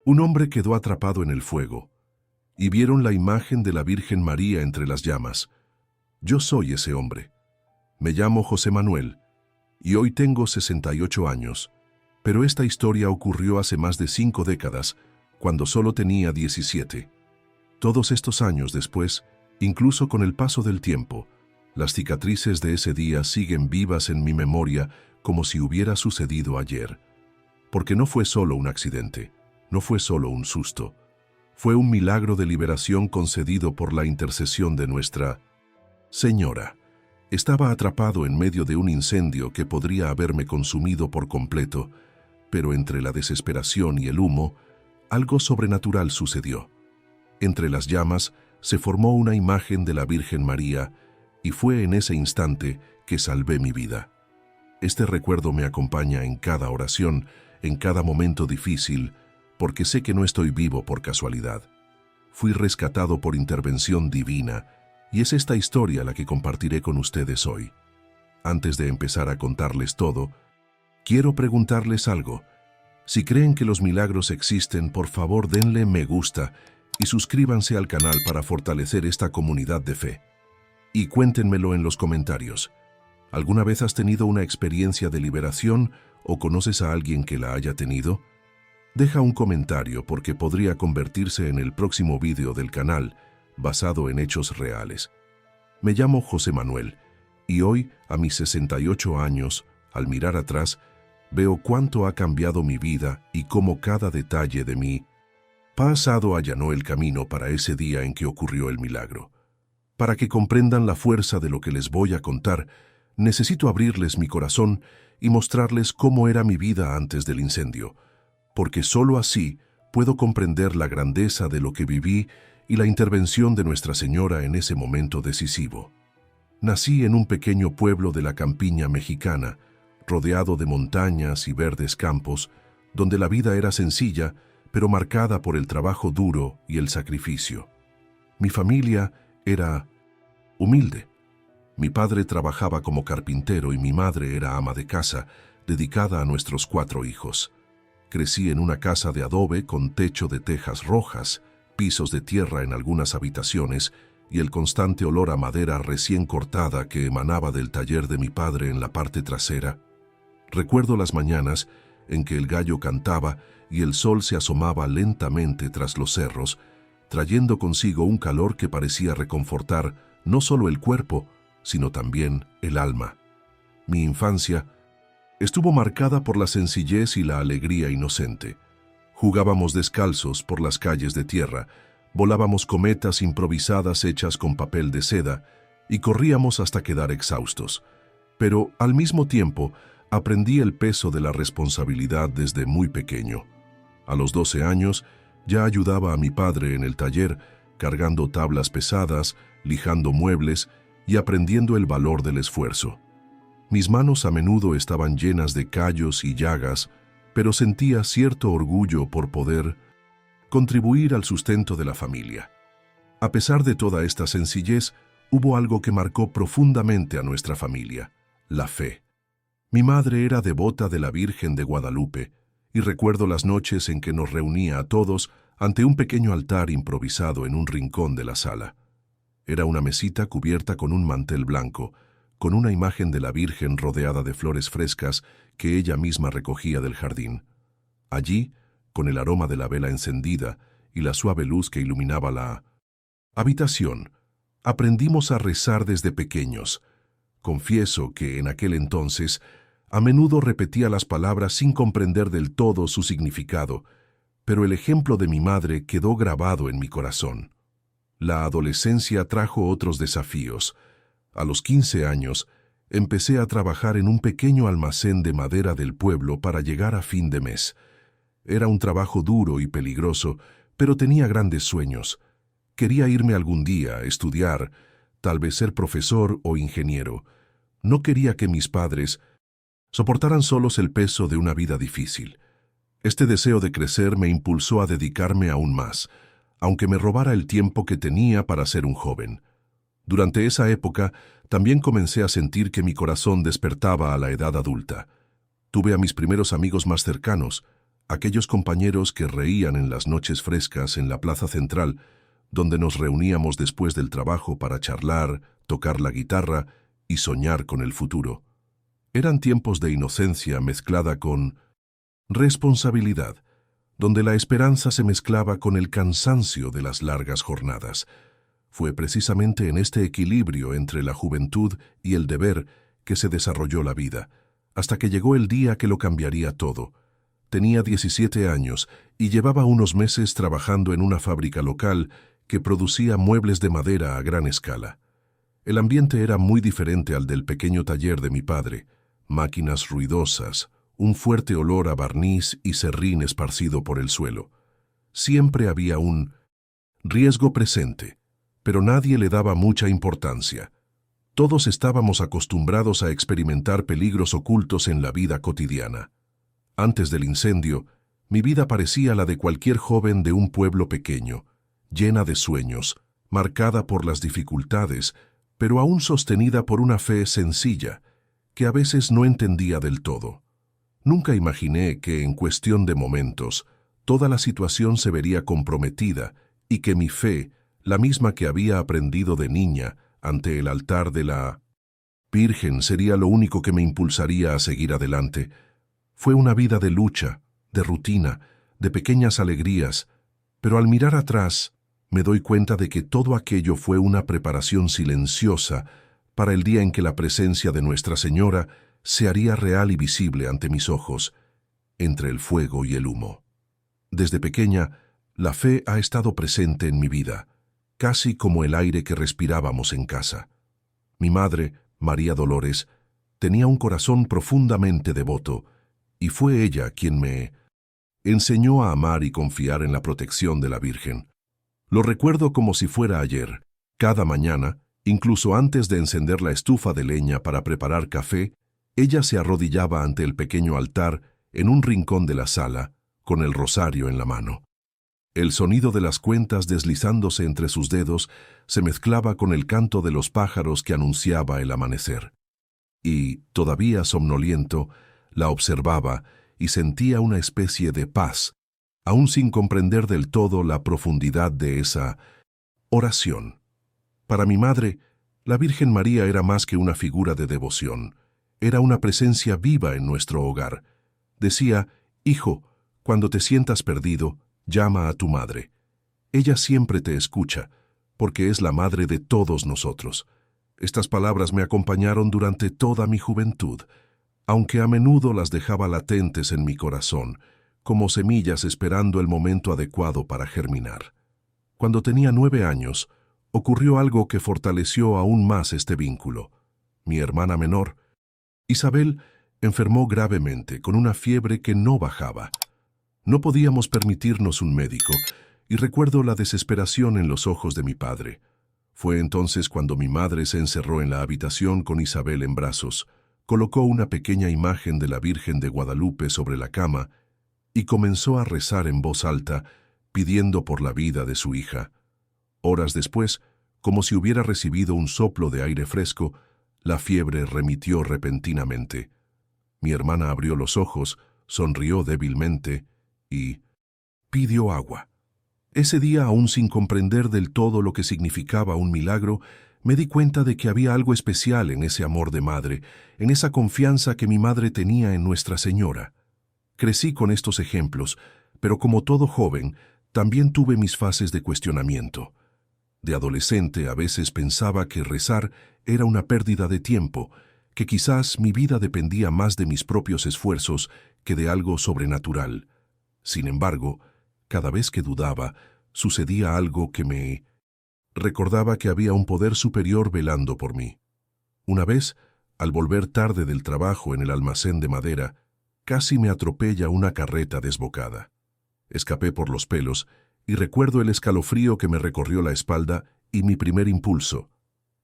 Un hombre quedó atrapado en el fuego, y vieron la imagen de la Virgen María entre las llamas. Yo soy ese hombre. Me llamo José Manuel, y hoy tengo 68 años, pero esta historia ocurrió hace más de 5 décadas, cuando solo tenía 17. Todos estos años después, incluso con el paso del tiempo, las cicatrices de ese día siguen vivas en mi memoria como si hubiera sucedido ayer. Porque no fue solo un accidente, no fue solo un susto. Fue un milagro de liberación concedido por la intercesión de Nuestra Señora. Estaba atrapado en medio de un incendio que podría haberme consumido por completo, pero entre la desesperación y el humo, algo sobrenatural sucedió. Entre las llamas se formó una imagen de la Virgen María, y fue en ese instante que salvé mi vida. Este recuerdo me acompaña en cada oración, en cada momento difícil, porque sé que no estoy vivo por casualidad. Fui rescatado por intervención divina, y es esta historia la que compartiré con ustedes hoy. Antes de empezar a contarles todo, quiero preguntarles algo. Si creen que los milagros existen, por favor denle me gusta y suscríbanse al canal para fortalecer esta comunidad de fe. Y cuéntenmelo en los comentarios. ¿Alguna vez has tenido una experiencia de liberación o conoces a alguien que la haya tenido? Deja un comentario porque podría convertirse en el próximo vídeo del canal, basado en hechos reales. Me llamo José Manuel, y hoy, a mis 68 años, al mirar atrás, veo cuánto ha cambiado mi vida y cómo cada detalle de mi pasado allanó el camino para ese día en que ocurrió el milagro. Para que comprendan la fuerza de lo que les voy a contar, necesito abrirles mi corazón y mostrarles cómo era mi vida antes del incendio, porque solo así puedo comprender la grandeza de lo que viví y la intervención de Nuestra Señora en ese momento decisivo. Nací en un pequeño pueblo de la campiña mexicana, rodeado de montañas y verdes campos, donde la vida era sencilla, pero marcada por el trabajo duro y el sacrificio. Mi familia era humilde. Mi padre trabajaba como carpintero y mi madre era ama de casa, dedicada a nuestros 4 hijos. Crecí en una casa de adobe con techo de tejas rojas, pisos de tierra en algunas habitaciones y el constante olor a madera recién cortada que emanaba del taller de mi padre en la parte trasera. Recuerdo las mañanas en que el gallo cantaba y el sol se asomaba lentamente tras los cerros, trayendo consigo un calor que parecía reconfortar no solo el cuerpo, sino también el alma. Mi infancia estuvo marcada por la sencillez y la alegría inocente. Jugábamos descalzos por las calles de tierra, volábamos cometas improvisadas hechas con papel de seda y corríamos hasta quedar exhaustos. Pero, al mismo tiempo, aprendí el peso de la responsabilidad desde muy pequeño. A los 12 años, ya ayudaba a mi padre en el taller, cargando tablas pesadas, lijando muebles y aprendiendo el valor del esfuerzo. Mis manos a menudo estaban llenas de callos y llagas, pero sentía cierto orgullo por poder contribuir al sustento de la familia. A pesar de toda esta sencillez, hubo algo que marcó profundamente a nuestra familia: la fe. Mi madre era devota de la Virgen de Guadalupe, y recuerdo las noches en que nos reunía a todos ante un pequeño altar improvisado en un rincón de la sala. Era una mesita cubierta con un mantel blanco, con una imagen de la Virgen rodeada de flores frescas que ella misma recogía del jardín. Allí, con el aroma de la vela encendida y la suave luz que iluminaba la habitación, aprendimos a rezar desde pequeños. Confieso que en aquel entonces a menudo repetía las palabras sin comprender del todo su significado, pero el ejemplo de mi madre quedó grabado en mi corazón. La adolescencia trajo otros desafíos. A los 15 años, empecé a trabajar en un pequeño almacén de madera del pueblo para llegar a fin de mes. Era un trabajo duro y peligroso, pero tenía grandes sueños. Quería irme algún día a estudiar, tal vez ser profesor o ingeniero. No quería que mis padres soportaran solos el peso de una vida difícil. Este deseo de crecer me impulsó a dedicarme aún más, aunque me robara el tiempo que tenía para ser un joven. Durante esa época, también comencé a sentir que mi corazón despertaba a la edad adulta. Tuve a mis primeros amigos más cercanos, Aquellos compañeros que reían en las noches frescas en la plaza central, donde nos reuníamos después del trabajo para charlar, tocar la guitarra y soñar con el futuro. Eran tiempos de inocencia mezclada con responsabilidad, donde la esperanza se mezclaba con el cansancio de las largas jornadas. Fue precisamente en este equilibrio entre la juventud y el deber que se desarrolló la vida, hasta que llegó el día que lo cambiaría todo. Tenía 17 años y llevaba unos meses trabajando en una fábrica local que producía muebles de madera a gran escala. El ambiente era muy diferente al del pequeño taller de mi padre. Máquinas ruidosas, un fuerte olor a barniz y serrín esparcido por el suelo. Siempre había un riesgo presente, pero nadie le daba mucha importancia. Todos estábamos acostumbrados a experimentar peligros ocultos en la vida cotidiana. Antes del incendio, mi vida parecía la de cualquier joven de un pueblo pequeño, llena de sueños, marcada por las dificultades, pero aún sostenida por una fe sencilla, que a veces no entendía del todo. Nunca imaginé que, en cuestión de momentos, toda la situación se vería comprometida y que mi fe, la misma que había aprendido de niña ante el altar de la Virgen, sería lo único que me impulsaría a seguir adelante. Fue una vida de lucha, de rutina, de pequeñas alegrías, pero al mirar atrás me doy cuenta de que todo aquello fue una preparación silenciosa para el día en que la presencia de Nuestra Señora se haría real y visible ante mis ojos, entre el fuego y el humo. Desde pequeña, la fe ha estado presente en mi vida, casi como el aire que respirábamos en casa. Mi madre, María Dolores, tenía un corazón profundamente devoto, y fue ella quien me enseñó a amar y confiar en la protección de la Virgen. Lo recuerdo como si fuera ayer. Cada mañana, incluso antes de encender la estufa de leña para preparar café, ella se arrodillaba ante el pequeño altar en un rincón de la sala, con el rosario en la mano. El sonido de las cuentas deslizándose entre sus dedos se mezclaba con el canto de los pájaros que anunciaba el amanecer. Y, todavía somnoliento, la observaba y sentía una especie de paz, aún sin comprender del todo la profundidad de esa oración. Para mi madre, la Virgen María era más que una figura de devoción. Era una presencia viva en nuestro hogar. Decía: «Hijo, cuando te sientas perdido, llama a tu madre. Ella siempre te escucha, porque es la madre de todos nosotros». Estas palabras me acompañaron durante toda mi juventud, aunque a menudo las dejaba latentes en mi corazón, como semillas esperando el momento adecuado para germinar. Cuando tenía 9 años, ocurrió algo que fortaleció aún más este vínculo. Mi hermana menor, Isabel, enfermó gravemente, con una fiebre que no bajaba. No podíamos permitirnos un médico, y recuerdo la desesperación en los ojos de mi padre. Fue entonces cuando mi madre se encerró en la habitación con Isabel en brazos, colocó una pequeña imagen de la Virgen de Guadalupe sobre la cama y comenzó a rezar en voz alta, pidiendo por la vida de su hija. Horas después, como si hubiera recibido un soplo de aire fresco, la fiebre remitió repentinamente. Mi hermana abrió los ojos, sonrió débilmente y pidió agua. Ese día, aún sin comprender del todo lo que significaba un milagro, me di cuenta de que había algo especial en ese amor de madre, en esa confianza que mi madre tenía en Nuestra Señora. Crecí con estos ejemplos, pero como todo joven, también tuve mis fases de cuestionamiento. De adolescente a veces pensaba que rezar era una pérdida de tiempo, que quizás mi vida dependía más de mis propios esfuerzos que de algo sobrenatural. Sin embargo, cada vez que dudaba, sucedía algo que me recordaba que había un poder superior velando por mí. Una vez, al volver tarde del trabajo en el almacén de madera, casi me atropella una carreta desbocada. Escapé por los pelos y recuerdo el escalofrío que me recorrió la espalda y mi primer impulso.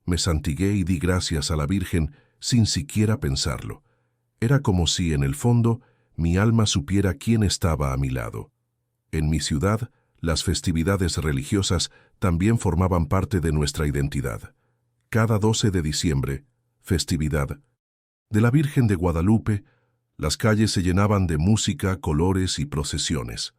Me santigué y di gracias a la Virgen sin siquiera pensarlo. Era como si, en el fondo, mi alma supiera quién estaba a mi lado. En mi ciudad, las festividades religiosas también formaban parte de nuestra identidad. Cada 12 de diciembre, festividad de la Virgen de Guadalupe, Las calles se llenaban de música, colores y procesiones.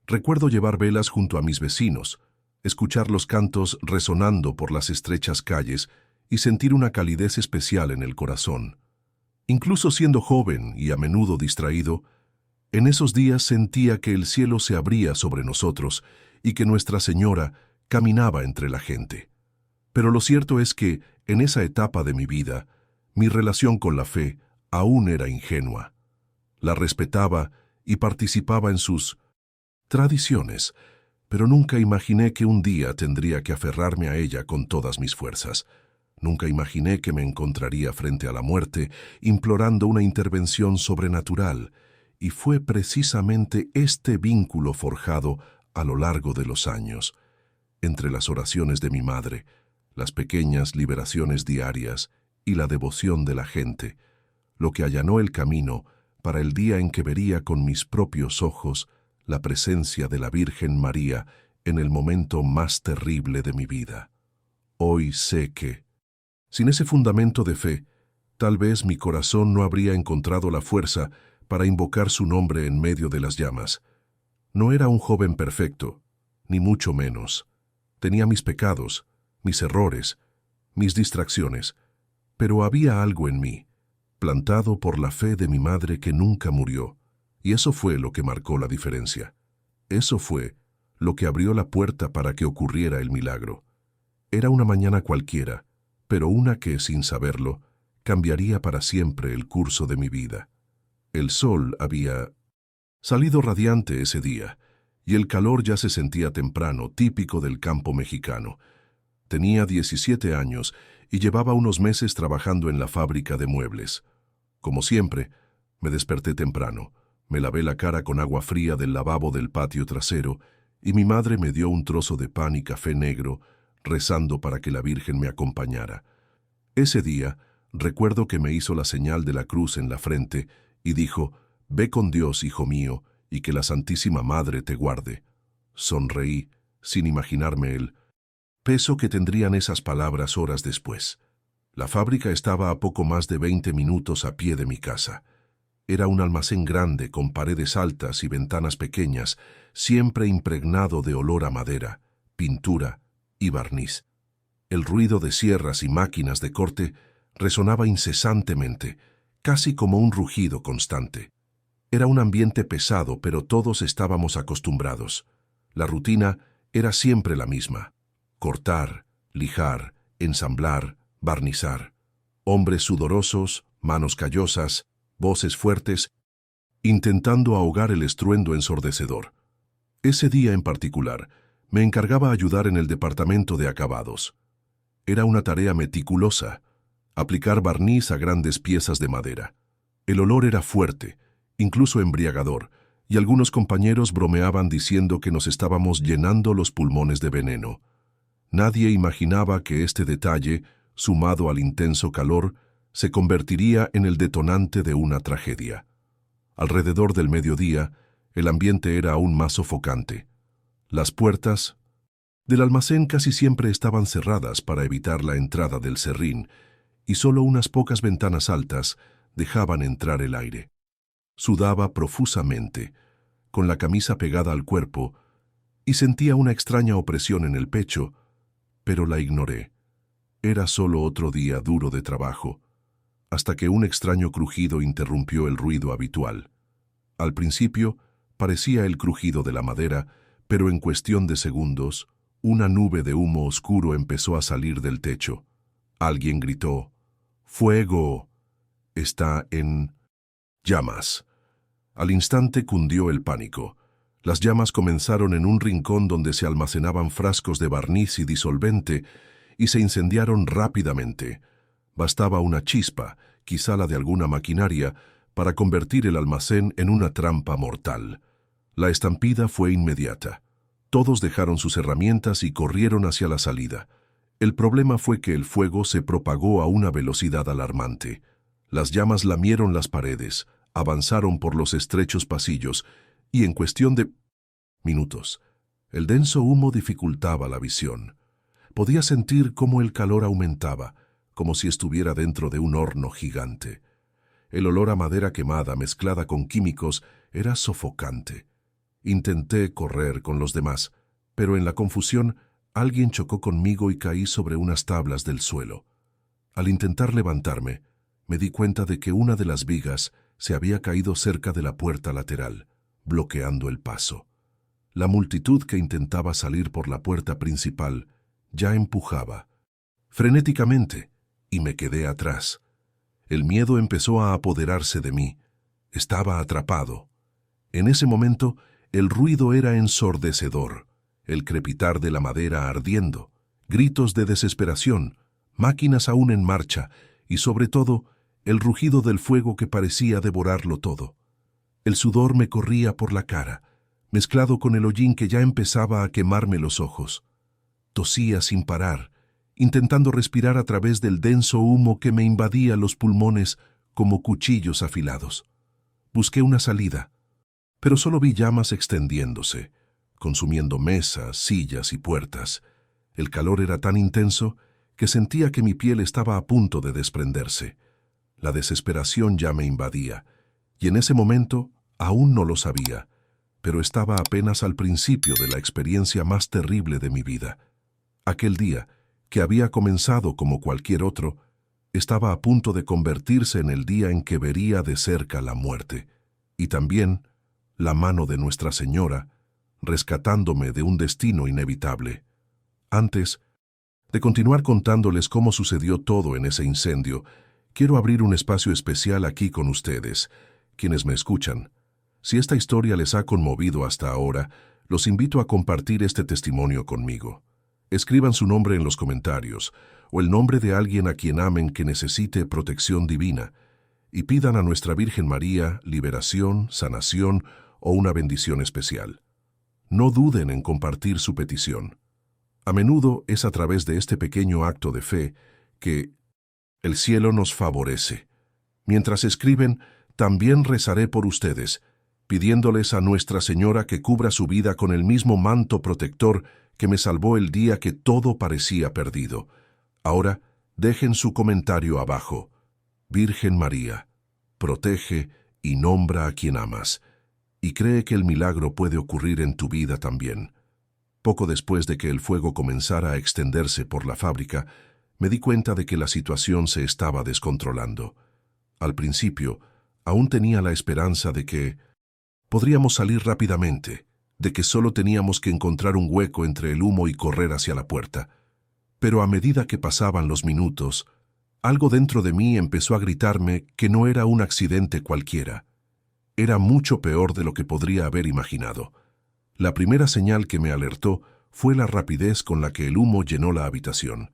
Recuerdo llevar velas junto a mis vecinos, escuchar los cantos resonando por las estrechas calles y sentir una calidez especial en el corazón. Incluso siendo joven y a menudo distraído, en esos días sentía que el cielo se abría sobre nosotros y que Nuestra Señora caminaba entre la gente. Pero lo cierto es que, en esa etapa de mi vida, mi relación con la fe aún era ingenua. La respetaba y participaba en sus tradiciones, pero nunca imaginé que un día tendría que aferrarme a ella con todas mis fuerzas. Nunca imaginé que me encontraría frente a la muerte, implorando una intervención sobrenatural, y fue precisamente este vínculo forjado a lo largo de los años, entre las oraciones de mi madre, las pequeñas liberaciones diarias y la devoción de la gente, lo que allanó el camino para el día en que vería con mis propios ojos la presencia de la Virgen María en el momento más terrible de mi vida. Hoy sé que, sin ese fundamento de fe, tal vez mi corazón no habría encontrado la fuerza para invocar su nombre en medio de las llamas. No era un joven perfecto, ni mucho menos. Tenía mis pecados, mis errores, mis distracciones, pero había algo en mí, plantado por la fe de mi madre que nunca murió, y eso fue lo que marcó la diferencia. Eso fue lo que abrió la puerta para que ocurriera el milagro. Era una mañana cualquiera, pero una que, sin saberlo, cambiaría para siempre el curso de mi vida. El sol había salido radiante ese día, y el calor ya se sentía temprano, típico del campo mexicano. Tenía 17 años y llevaba unos meses trabajando en la fábrica de muebles. Como siempre, me desperté temprano, me lavé la cara con agua fría del lavabo del patio trasero y mi madre me dio un trozo de pan y café negro, rezando para que la Virgen me acompañara. Ese día, recuerdo que me hizo la señal de la cruz en la frente y dijo: «Ve con Dios, hijo mío, y que la Santísima Madre te guarde». Sonreí, sin imaginarme el peso que tendrían esas palabras horas después. La fábrica estaba a poco más de 20 minutos a pie de mi casa. Era un almacén grande con paredes altas y ventanas pequeñas, siempre impregnado de olor a madera, pintura y barniz. El ruido de sierras y máquinas de corte resonaba incesantemente, casi como un rugido constante. Era un ambiente pesado, pero todos estábamos acostumbrados. La rutina era siempre la misma: cortar, lijar, ensamblar, barnizar. Hombres sudorosos, manos callosas, voces fuertes, intentando ahogar el estruendo ensordecedor. Ese día en particular, me encargaba ayudar en el departamento de acabados. Era una tarea meticulosa, aplicar barniz a grandes piezas de madera. El olor era fuerte, incluso embriagador, y algunos compañeros bromeaban diciendo que nos estábamos llenando los pulmones de veneno. Nadie imaginaba que este detalle, sumado al intenso calor, se convertiría en el detonante de una tragedia. Alrededor del mediodía, el ambiente era aún más sofocante. Las puertas del almacén casi siempre estaban cerradas para evitar la entrada del serrín, y solo unas pocas ventanas altas dejaban entrar el aire. Sudaba profusamente, con la camisa pegada al cuerpo, y sentía una extraña opresión en el pecho, pero la ignoré. Era solo otro día duro de trabajo, hasta que un extraño crujido interrumpió el ruido habitual. Al principio, parecía el crujido de la madera, pero en cuestión de segundos, una nube de humo oscuro empezó a salir del techo. Alguien gritó: «¡Fuego! Está en llamas». Al instante cundió el pánico. Las llamas comenzaron en un rincón donde se almacenaban frascos de barniz y disolvente, y se incendiaron rápidamente. Bastaba una chispa, quizá la de alguna maquinaria, para convertir el almacén en una trampa mortal. La estampida fue inmediata. Todos dejaron sus herramientas y corrieron hacia la salida. El problema fue que el fuego se propagó a una velocidad alarmante. Las llamas lamieron las paredes, avanzaron por los estrechos pasillos, y en cuestión de minutos, el denso humo dificultaba la visión. Podía sentir cómo el calor aumentaba, como si estuviera dentro de un horno gigante. El olor a madera quemada mezclada con químicos era sofocante. Intenté correr con los demás, pero en la confusión alguien chocó conmigo y caí sobre unas tablas del suelo. Al intentar levantarme, me di cuenta de que una de las vigas se había caído cerca de la puerta lateral, bloqueando el paso. La multitud que intentaba salir por la puerta principal ya empujaba frenéticamente y me quedé atrás. El miedo empezó a apoderarse de mí. Estaba atrapado. En ese momento, el ruido era ensordecedor, el crepitar de la madera ardiendo, gritos de desesperación, máquinas aún en marcha y, sobre todo, el rugido del fuego que parecía devorarlo todo. El sudor me corría por la cara, mezclado con el hollín que ya empezaba a quemarme los ojos. Tosía sin parar, intentando respirar a través del denso humo que me invadía los pulmones como cuchillos afilados. Busqué una salida, pero solo vi llamas extendiéndose, consumiendo mesas, sillas y puertas. El calor era tan intenso que sentía que mi piel estaba a punto de desprenderse. La desesperación ya me invadía, y en ese momento aún no lo sabía, pero estaba apenas al principio de la experiencia más terrible de mi vida. Aquel día, que había comenzado como cualquier otro, estaba a punto de convertirse en el día en que vería de cerca la muerte, y también la mano de Nuestra Señora, rescatándome de un destino inevitable. Antes de continuar contándoles cómo sucedió todo en ese incendio, quiero abrir un espacio especial aquí con ustedes, quienes me escuchan. Si esta historia les ha conmovido hasta ahora, los invito a compartir este testimonio conmigo. Escriban su nombre en los comentarios, o el nombre de alguien a quien amen que necesite protección divina, y pidan a Nuestra Virgen María liberación, sanación o una bendición especial. No duden en compartir su petición. A menudo es a través de este pequeño acto de fe que el cielo nos favorece. Mientras escriben, también rezaré por ustedes, pidiéndoles a Nuestra Señora que cubra su vida con el mismo manto protector que me salvó el día que todo parecía perdido. Ahora, dejen su comentario abajo. Virgen María, protege y nombra a quien amas, y cree que el milagro puede ocurrir en tu vida también. Poco después de que el fuego comenzara a extenderse por la fábrica, me di cuenta de que la situación se estaba descontrolando. Al principio, aún tenía la esperanza de que podríamos salir rápidamente, de que solo teníamos que encontrar un hueco entre el humo y correr hacia la puerta. Pero a medida que pasaban los minutos, algo dentro de mí empezó a gritarme que no era un accidente cualquiera. Era mucho peor de lo que podría haber imaginado. La primera señal que me alertó fue la rapidez con la que el humo llenó la habitación.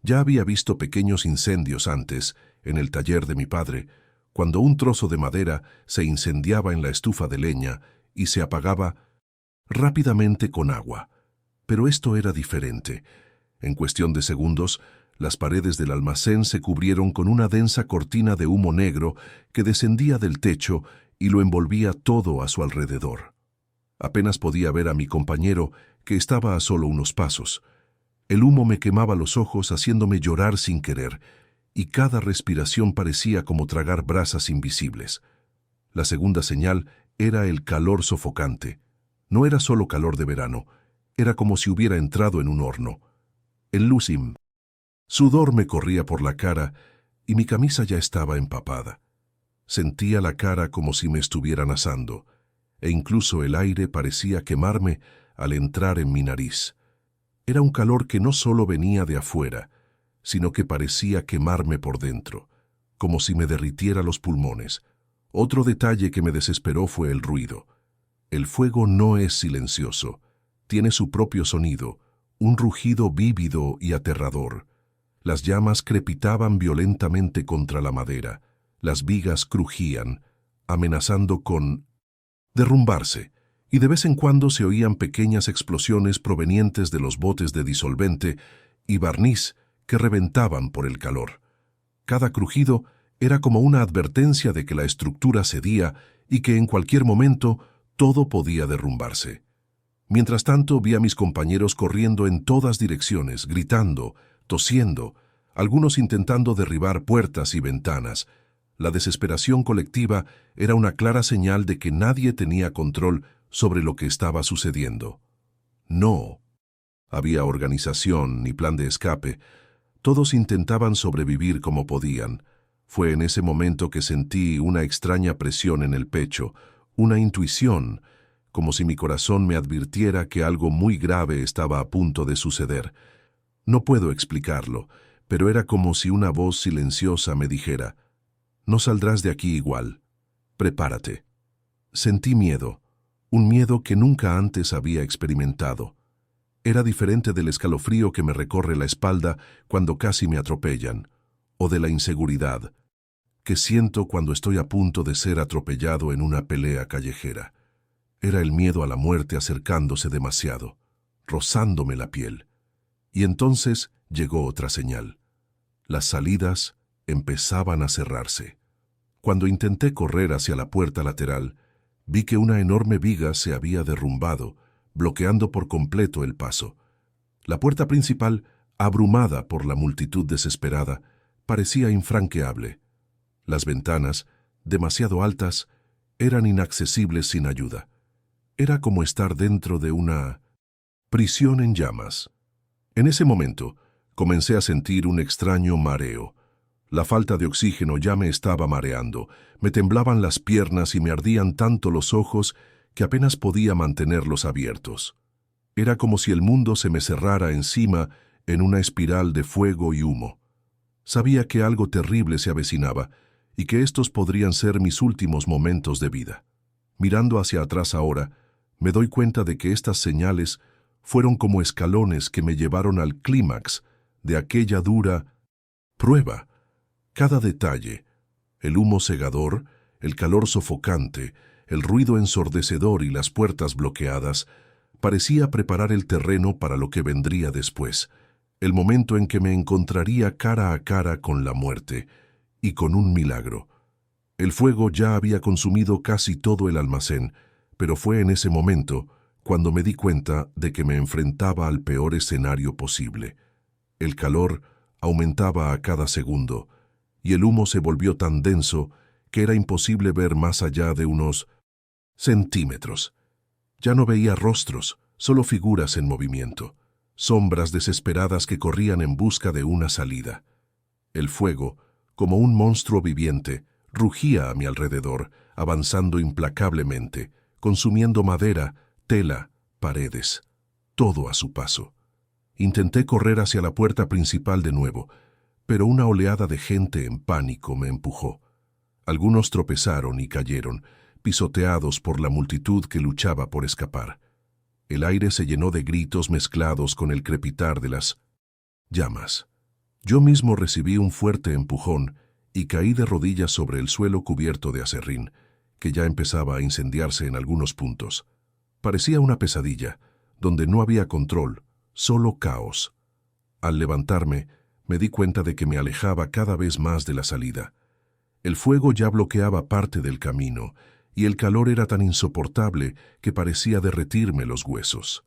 Ya había visto pequeños incendios antes, en el taller de mi padre, cuando un trozo de madera se incendiaba en la estufa de leña y se apagaba rápidamente con agua. Pero esto era diferente. En cuestión de segundos, las paredes del almacén se cubrieron con una densa cortina de humo negro que descendía del techo y lo envolvía todo a su alrededor. Apenas podía ver a mi compañero, que estaba a solo unos pasos. El humo me quemaba los ojos, haciéndome llorar sin querer, y cada respiración parecía como tragar brasas invisibles. La segunda señal era el calor sofocante. No era solo calor de verano, era como si hubiera entrado en un horno. El lucim. Sudor me corría por la cara y mi camisa ya estaba empapada. Sentía la cara como si me estuvieran asando, e incluso el aire parecía quemarme al entrar en mi nariz. Era un calor que no solo venía de afuera, sino que parecía quemarme por dentro, como si me derritiera los pulmones. Otro detalle que me desesperó fue el ruido. El fuego no es silencioso, tiene su propio sonido, un rugido vívido y aterrador. Las llamas crepitaban violentamente contra la madera, las vigas crujían, amenazando con derrumbarse, y de vez en cuando se oían pequeñas explosiones provenientes de los botes de disolvente y barniz que reventaban por el calor. Cada crujido era como una advertencia de que la estructura cedía y que en cualquier momento todo podía derrumbarse. Mientras tanto, vi a mis compañeros corriendo en todas direcciones, gritando, tosiendo, algunos intentando derribar puertas y ventanas. La desesperación colectiva era una clara señal de que nadie tenía control sobre lo que estaba sucediendo. No había organización ni plan de escape. Todos intentaban sobrevivir como podían. Fue en ese momento que sentí una extraña presión en el pecho, una intuición, como si mi corazón me advirtiera que algo muy grave estaba a punto de suceder. No puedo explicarlo, pero era como si una voz silenciosa me dijera: «No saldrás de aquí igual. Prepárate». Sentí miedo, un miedo que nunca antes había experimentado. Era diferente del escalofrío que me recorre la espalda cuando casi me atropellan, o de la inseguridad que siento cuando estoy a punto de ser atropellado en una pelea callejera. Era el miedo a la muerte acercándose demasiado, rozándome la piel. Y entonces llegó otra señal. Las salidas empezaban a cerrarse. Cuando intenté correr hacia la puerta lateral, vi que una enorme viga se había derrumbado, bloqueando por completo el paso. La puerta principal, abrumada por la multitud desesperada, parecía infranqueable. Las ventanas, demasiado altas, eran inaccesibles sin ayuda. Era como estar dentro de una prisión en llamas. En ese momento, comencé a sentir un extraño mareo. La falta de oxígeno ya me estaba mareando, me temblaban las piernas y me ardían tanto los ojos que apenas podía mantenerlos abiertos. Era como si el mundo se me cerrara encima en una espiral de fuego y humo. Sabía que algo terrible se avecinaba y que estos podrían ser mis últimos momentos de vida. Mirando hacia atrás ahora, me doy cuenta de que estas señales fueron como escalones que me llevaron al clímax de aquella dura prueba. Cada detalle, el humo cegador, el calor sofocante, el ruido ensordecedor y las puertas bloqueadas, parecía preparar el terreno para lo que vendría después, el momento en que me encontraría cara a cara con la muerte y con un milagro. El fuego ya había consumido casi todo el almacén, pero fue en ese momento cuando me di cuenta de que me enfrentaba al peor escenario posible. El calor aumentaba a cada segundo, y el humo se volvió tan denso que era imposible ver más allá de unos centímetros. Ya no veía rostros, solo figuras en movimiento, sombras desesperadas que corrían en busca de una salida. El fuego, como un monstruo viviente, rugía a mi alrededor, avanzando implacablemente, consumiendo madera, tela, paredes, todo a su paso. Intenté correr hacia la puerta principal de nuevo, pero una oleada de gente en pánico me empujó. Algunos tropezaron y cayeron, pisoteados por la multitud que luchaba por escapar. El aire se llenó de gritos mezclados con el crepitar de las llamas. Yo mismo recibí un fuerte empujón y caí de rodillas sobre el suelo cubierto de aserrín, que ya empezaba a incendiarse en algunos puntos. Parecía una pesadilla, donde no había control, solo caos. Al levantarme, me di cuenta de que me alejaba cada vez más de la salida. El fuego ya bloqueaba parte del camino, y el calor era tan insoportable que parecía derretirme los huesos.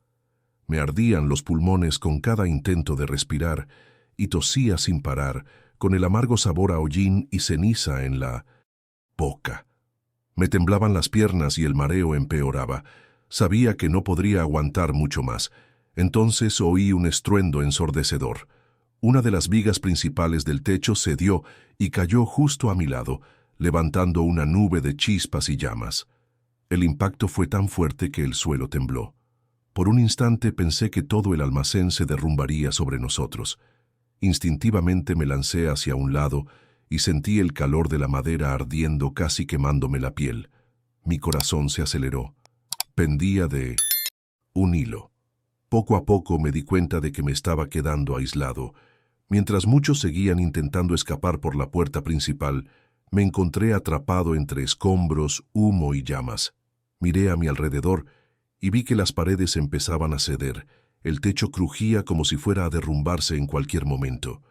Me ardían los pulmones con cada intento de respirar, y tosía sin parar, con el amargo sabor a hollín y ceniza en la boca. Me temblaban las piernas y el mareo empeoraba. Sabía que no podría aguantar mucho más. Entonces oí un estruendo ensordecedor. Una de las vigas principales del techo cedió y cayó justo a mi lado, levantando una nube de chispas y llamas. El impacto fue tan fuerte que el suelo tembló. Por un instante pensé que todo el almacén se derrumbaría sobre nosotros. Instintivamente me lancé hacia un lado y sentí el calor de la madera ardiendo casi quemándome la piel. Mi corazón se aceleró. Pendía de un hilo. Poco a poco me di cuenta de que me estaba quedando aislado. Mientras muchos seguían intentando escapar por la puerta principal, me encontré atrapado entre escombros, humo y llamas. Miré a mi alrededor y vi que las paredes empezaban a ceder. El techo crujía como si fuera a derrumbarse en cualquier momento.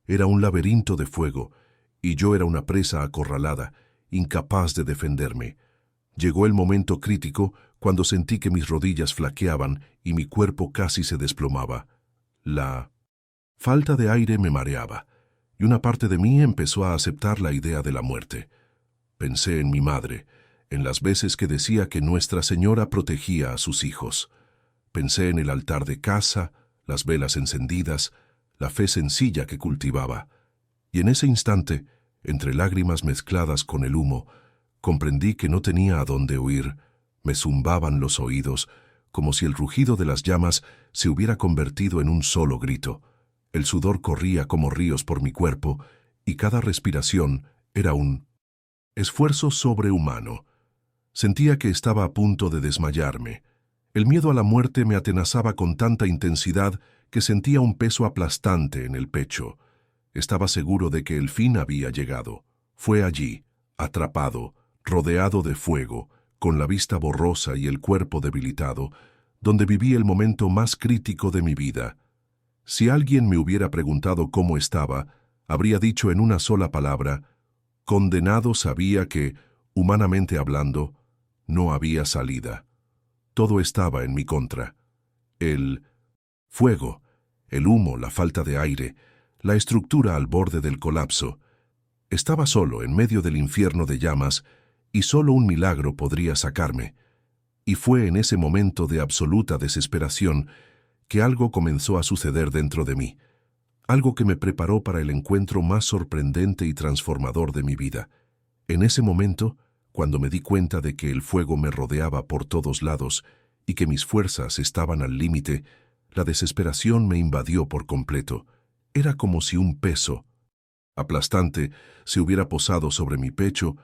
Era un laberinto de fuego, y yo era una presa acorralada, incapaz de defenderme. Llegó el momento crítico cuando sentí que mis rodillas flaqueaban y mi cuerpo casi se desplomaba. La falta de aire me mareaba. y una parte de mí empezó a aceptar la idea de la muerte. Pensé en mi madre, en las veces que decía que Nuestra Señora protegía a sus hijos. Pensé en el altar de casa, las velas encendidas, la fe sencilla que cultivaba. Y en ese instante, entre lágrimas mezcladas con el humo, comprendí que no tenía a dónde huir. Me zumbaban los oídos, como si el rugido de las llamas se hubiera convertido en un solo grito. El sudor corría como ríos por mi cuerpo, y cada respiración era un esfuerzo sobrehumano. Sentía que estaba a punto de desmayarme. El miedo a la muerte me atenazaba con tanta intensidad que sentía un peso aplastante en el pecho. Estaba seguro de que el fin había llegado. Fue allí, atrapado, rodeado de fuego, con la vista borrosa y el cuerpo debilitado, donde viví el momento más crítico de mi vida. Si alguien me hubiera preguntado cómo estaba, habría dicho en una sola palabra: condenado. Sabía que, humanamente hablando, no había salida. Todo estaba en mi contra. El fuego, el humo, la falta de aire, la estructura al borde del colapso. Estaba solo en medio del infierno de llamas, y solo un milagro podría sacarme. Y fue en ese momento de absoluta desesperación que algo comenzó a suceder dentro de mí, algo que me preparó para el encuentro más sorprendente y transformador de mi vida. En ese momento, cuando me di cuenta de que el fuego me rodeaba por todos lados y que mis fuerzas estaban al límite, la desesperación me invadió por completo. Era como si un peso aplastante se hubiera posado sobre mi pecho,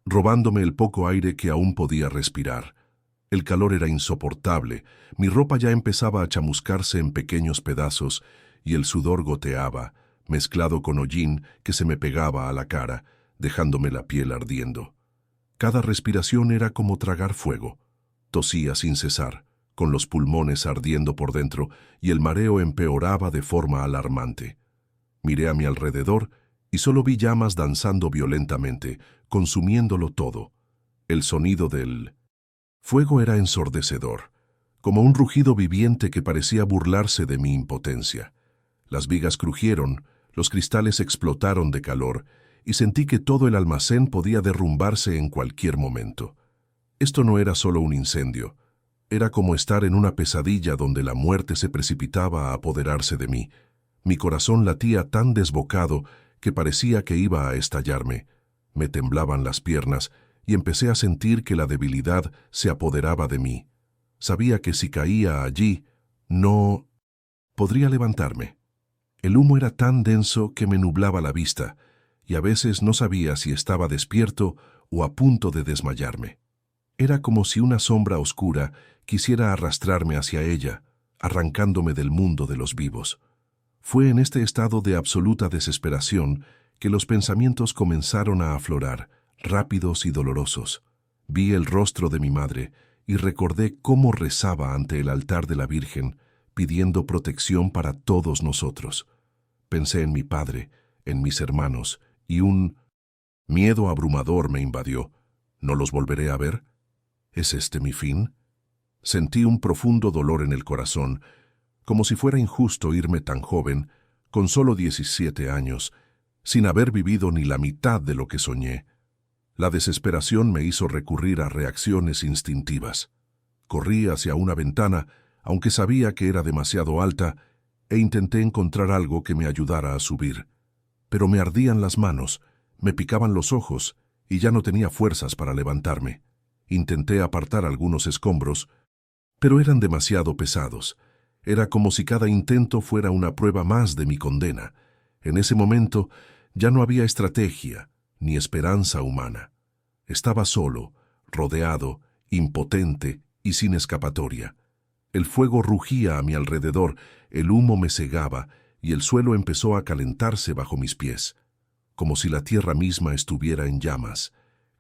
robándome el poco aire que aún podía respirar. El calor era insoportable, mi ropa ya empezaba a chamuscarse en pequeños pedazos y el sudor goteaba, mezclado con hollín que se me pegaba a la cara, dejándome la piel ardiendo. Cada respiración era como tragar fuego. Tosía sin cesar, con los pulmones ardiendo por dentro, y el mareo empeoraba de forma alarmante. Miré a mi alrededor y solo vi llamas danzando violentamente, consumiéndolo todo. El sonido del fuego era ensordecedor, como un rugido viviente que parecía burlarse de mi impotencia. Las vigas crujieron, los cristales explotaron de calor, y sentí que todo el almacén podía derrumbarse en cualquier momento. Esto no era solo un incendio. Era como estar en una pesadilla donde la muerte se precipitaba a apoderarse de mí. Mi corazón latía tan desbocado que parecía que iba a estallarme. Me temblaban las piernas y empecé a sentir que la debilidad se apoderaba de mí. Sabía que si caía allí, no podría levantarme. El humo era tan denso que me nublaba la vista, y a veces no sabía si estaba despierto o a punto de desmayarme. Era como si una sombra oscura quisiera arrastrarme hacia ella, arrancándome del mundo de los vivos. Fue en este estado de absoluta desesperación que los pensamientos comenzaron a aflorar, rápidos y dolorosos. Vi el rostro de mi madre y recordé cómo rezaba ante el altar de la Virgen, pidiendo protección para todos nosotros. Pensé en mi padre, en mis hermanos, y un miedo abrumador me invadió. ¿No los volveré a ver? ¿Es este mi fin? Sentí un profundo dolor en el corazón, como si fuera injusto irme tan joven, con solo 17 años, sin haber vivido ni la mitad de lo que soñé. La desesperación me hizo recurrir a reacciones instintivas. Corrí hacia una ventana, aunque sabía que era demasiado alta, e intenté encontrar algo que me ayudara a subir. Pero me ardían las manos, me picaban los ojos, y ya no tenía fuerzas para levantarme. Intenté apartar algunos escombros, pero eran demasiado pesados. Era como si cada intento fuera una prueba más de mi condena. En ese momento ya no había estrategia ni esperanza humana. Estaba solo, rodeado, impotente y sin escapatoria. El fuego rugía a mi alrededor, el humo me cegaba y el suelo empezó a calentarse bajo mis pies, como si la tierra misma estuviera en llamas.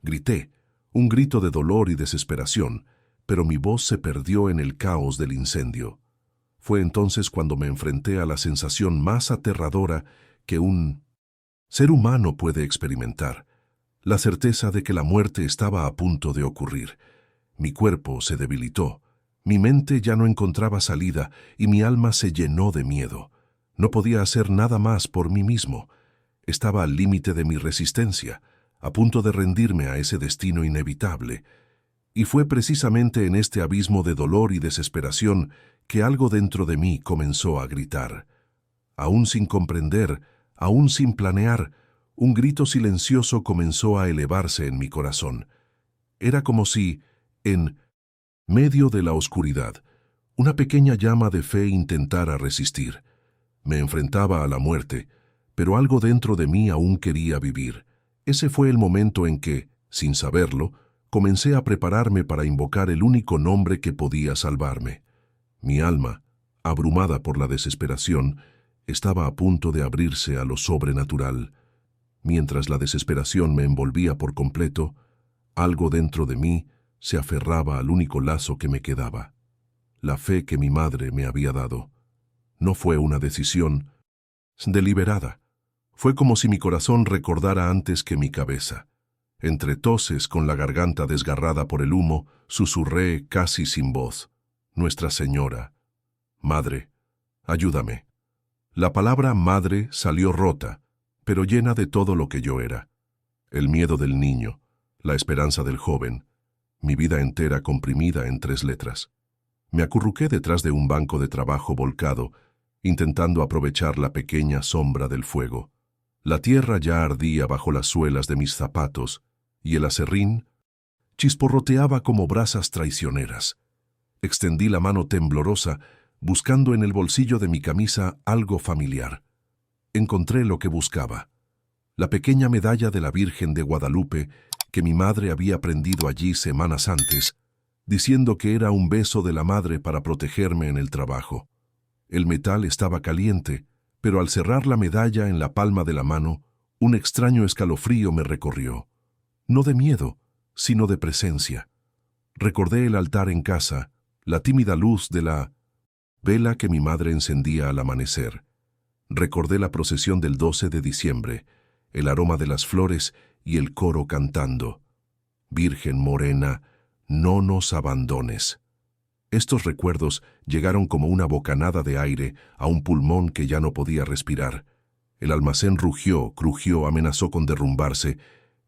Grité, un grito de dolor y desesperación, pero mi voz se perdió en el caos del incendio. Fue entonces cuando me enfrenté a la sensación más aterradora que un ser humano puede experimentar, la certeza de que la muerte estaba a punto de ocurrir. Mi cuerpo se debilitó, mi mente ya no encontraba salida y mi alma se llenó de miedo. No podía hacer nada más por mí mismo. Estaba al límite de mi resistencia, a punto de rendirme a ese destino inevitable. Y fue precisamente en este abismo de dolor y desesperación que algo dentro de mí comenzó a gritar. Aún sin comprender, aún sin planear, un grito silencioso comenzó a elevarse en mi corazón. Era como si, en medio de la oscuridad, una pequeña llama de fe intentara resistir. Me enfrentaba a la muerte, pero algo dentro de mí aún quería vivir. Ese fue el momento en que, sin saberlo, comencé a prepararme para invocar el único nombre que podía salvarme. Mi alma, abrumada por la desesperación, estaba a punto de abrirse a lo sobrenatural. Mientras la desesperación me envolvía por completo, algo dentro de mí se aferraba al único lazo que me quedaba, la fe que mi madre me había dado. No fue una decisión deliberada. Fue como si mi corazón recordara antes que mi cabeza. Entre toses, con la garganta desgarrada por el humo, susurré casi sin voz: Nuestra Señora, Madre, ayúdame. La palabra madre salió rota, pero llena de todo lo que yo era. El miedo del niño, la esperanza del joven, mi vida entera comprimida en 3 letras. Me acurruqué detrás de un banco de trabajo volcado, intentando aprovechar la pequeña sombra del fuego. La tierra ya ardía bajo las suelas de mis zapatos, y el aserrín chisporroteaba como brasas traicioneras. Extendí la mano temblorosa, buscando en el bolsillo de mi camisa algo familiar. Encontré lo que buscaba: la pequeña medalla de la Virgen de Guadalupe que mi madre había prendido allí semanas antes, diciendo que era un beso de la madre para protegerme en el trabajo. El metal estaba caliente, pero al cerrar la medalla en la palma de la mano, un extraño escalofrío me recorrió. No de miedo, sino de presencia. Recordé el altar en casa, la tímida luz de la vela que mi madre encendía al amanecer. Recordé la procesión del 12 de diciembre, el aroma de las flores y el coro cantando: Virgen morena, no nos abandones. Estos recuerdos llegaron como una bocanada de aire a un pulmón que ya no podía respirar. El almacén rugió, crujió, amenazó con derrumbarse,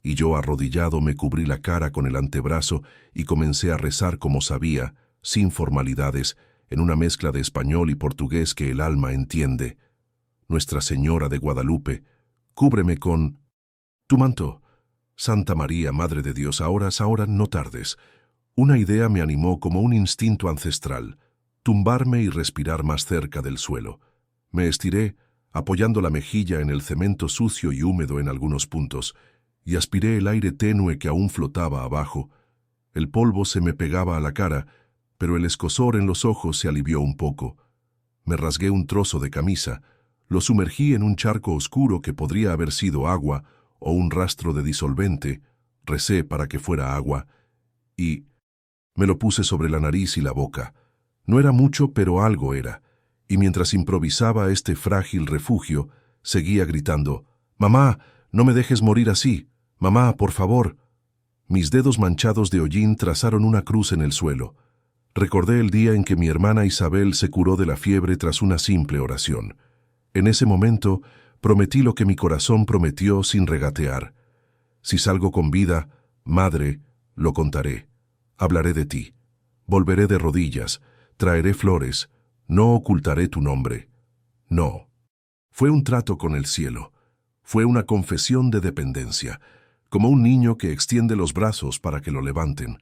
y yo, arrodillado, me cubrí la cara con el antebrazo y comencé a rezar como sabía, sin formalidades, en una mezcla de español y portugués que el alma entiende. Nuestra Señora de Guadalupe, cúbreme con tu manto. Santa María, Madre de Dios, ahora no tardes. Una idea me animó como un instinto ancestral: tumbarme y respirar más cerca del suelo. Me estiré, apoyando la mejilla en el cemento sucio y húmedo en algunos puntos, y aspiré el aire tenue que aún flotaba abajo. El polvo se me pegaba a la cara, pero el escozor en los ojos se alivió un poco. Me rasgué un trozo de camisa, lo sumergí en un charco oscuro que podría haber sido agua o un rastro de disolvente, recé para que fuera agua, y me lo puse sobre la nariz y la boca. No era mucho, pero algo era, y mientras improvisaba este frágil refugio, seguía gritando: «Mamá, no me dejes morir así. Mamá, por favor». Mis dedos manchados de hollín trazaron una cruz en el suelo. Recordé el día en que mi hermana Isabel se curó de la fiebre tras una simple oración. En ese momento, prometí lo que mi corazón prometió sin regatear: si salgo con vida, madre, lo contaré. Hablaré de ti. Volveré de rodillas. Traeré flores. No ocultaré tu nombre. No. Fue un trato con el cielo. Fue una confesión de dependencia, como un niño que extiende los brazos para que lo levanten.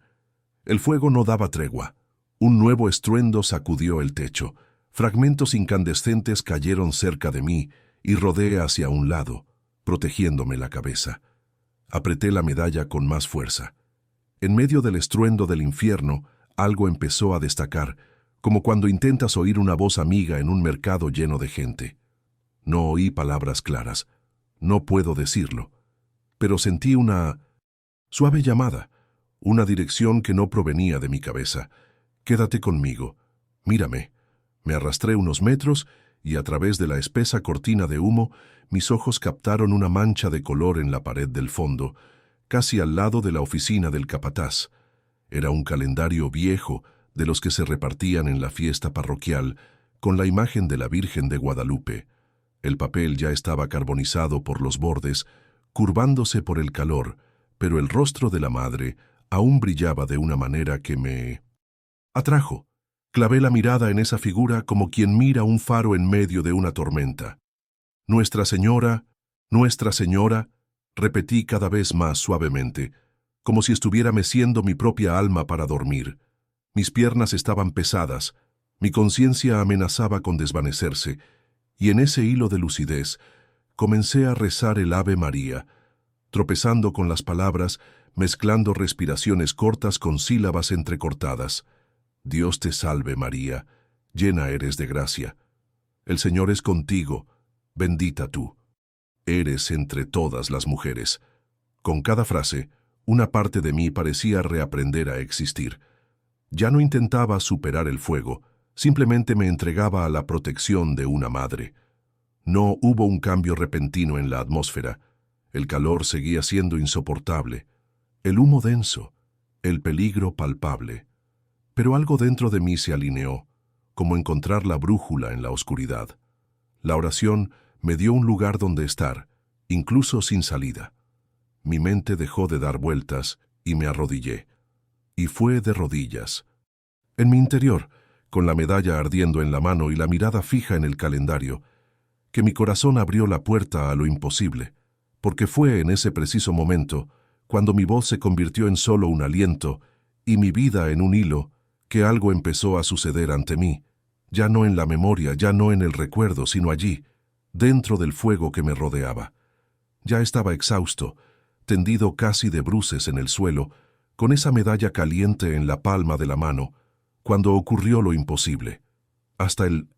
El fuego no daba tregua. Un nuevo estruendo sacudió el techo. Fragmentos incandescentes cayeron cerca de mí y rodé hacia un lado, protegiéndome la cabeza. Apreté la medalla con más fuerza. En medio del estruendo del infierno, algo empezó a destacar, como cuando intentas oír una voz amiga en un mercado lleno de gente. No oí palabras claras, no puedo decirlo, pero sentí una suave llamada, una dirección que no provenía de mi cabeza. «Quédate conmigo, mírame». Me arrastré unos metros y a través de la espesa cortina de humo, mis ojos captaron una mancha de color en la pared del fondo, casi al lado de la oficina del capataz. Era un calendario viejo, de los que se repartían en la fiesta parroquial, con la imagen de la Virgen de Guadalupe. El papel ya estaba carbonizado por los bordes, curvándose por el calor, pero el rostro de la madre aún brillaba de una manera que me atrajo. Clavé la mirada en esa figura como quien mira un faro en medio de una tormenta. Nuestra Señora, repetí cada vez más suavemente, como si estuviera meciendo mi propia alma para dormir. Mis piernas estaban pesadas, mi conciencia amenazaba con desvanecerse, y en ese hilo de lucidez comencé a rezar el Ave María, tropezando con las palabras, mezclando respiraciones cortas con sílabas entrecortadas. Dios te salve María, llena eres de gracia. El Señor es contigo, bendita tú. Eres entre todas las mujeres. Con cada frase, una parte de mí parecía reaprender a existir. Ya no intentaba superar el fuego, simplemente me entregaba a la protección de una madre. No hubo un cambio repentino en la atmósfera. El calor seguía siendo insoportable, el humo denso, el peligro palpable. Pero algo dentro de mí se alineó, como encontrar la brújula en la oscuridad. La oración me dio un lugar donde estar, incluso sin salida. Mi mente dejó de dar vueltas y me arrodillé. Y fue de rodillas. En mi interior, con la medalla ardiendo en la mano y la mirada fija en el calendario, que mi corazón abrió la puerta a lo imposible, porque fue en ese preciso momento, cuando mi voz se convirtió en solo un aliento y mi vida en un hilo, que algo empezó a suceder ante mí, ya no en la memoria, ya no en el recuerdo, sino allí, dentro del fuego que me rodeaba. Ya estaba exhausto, tendido casi de bruces en el suelo, con esa medalla caliente en la palma de la mano, cuando ocurrió lo imposible. Hasta el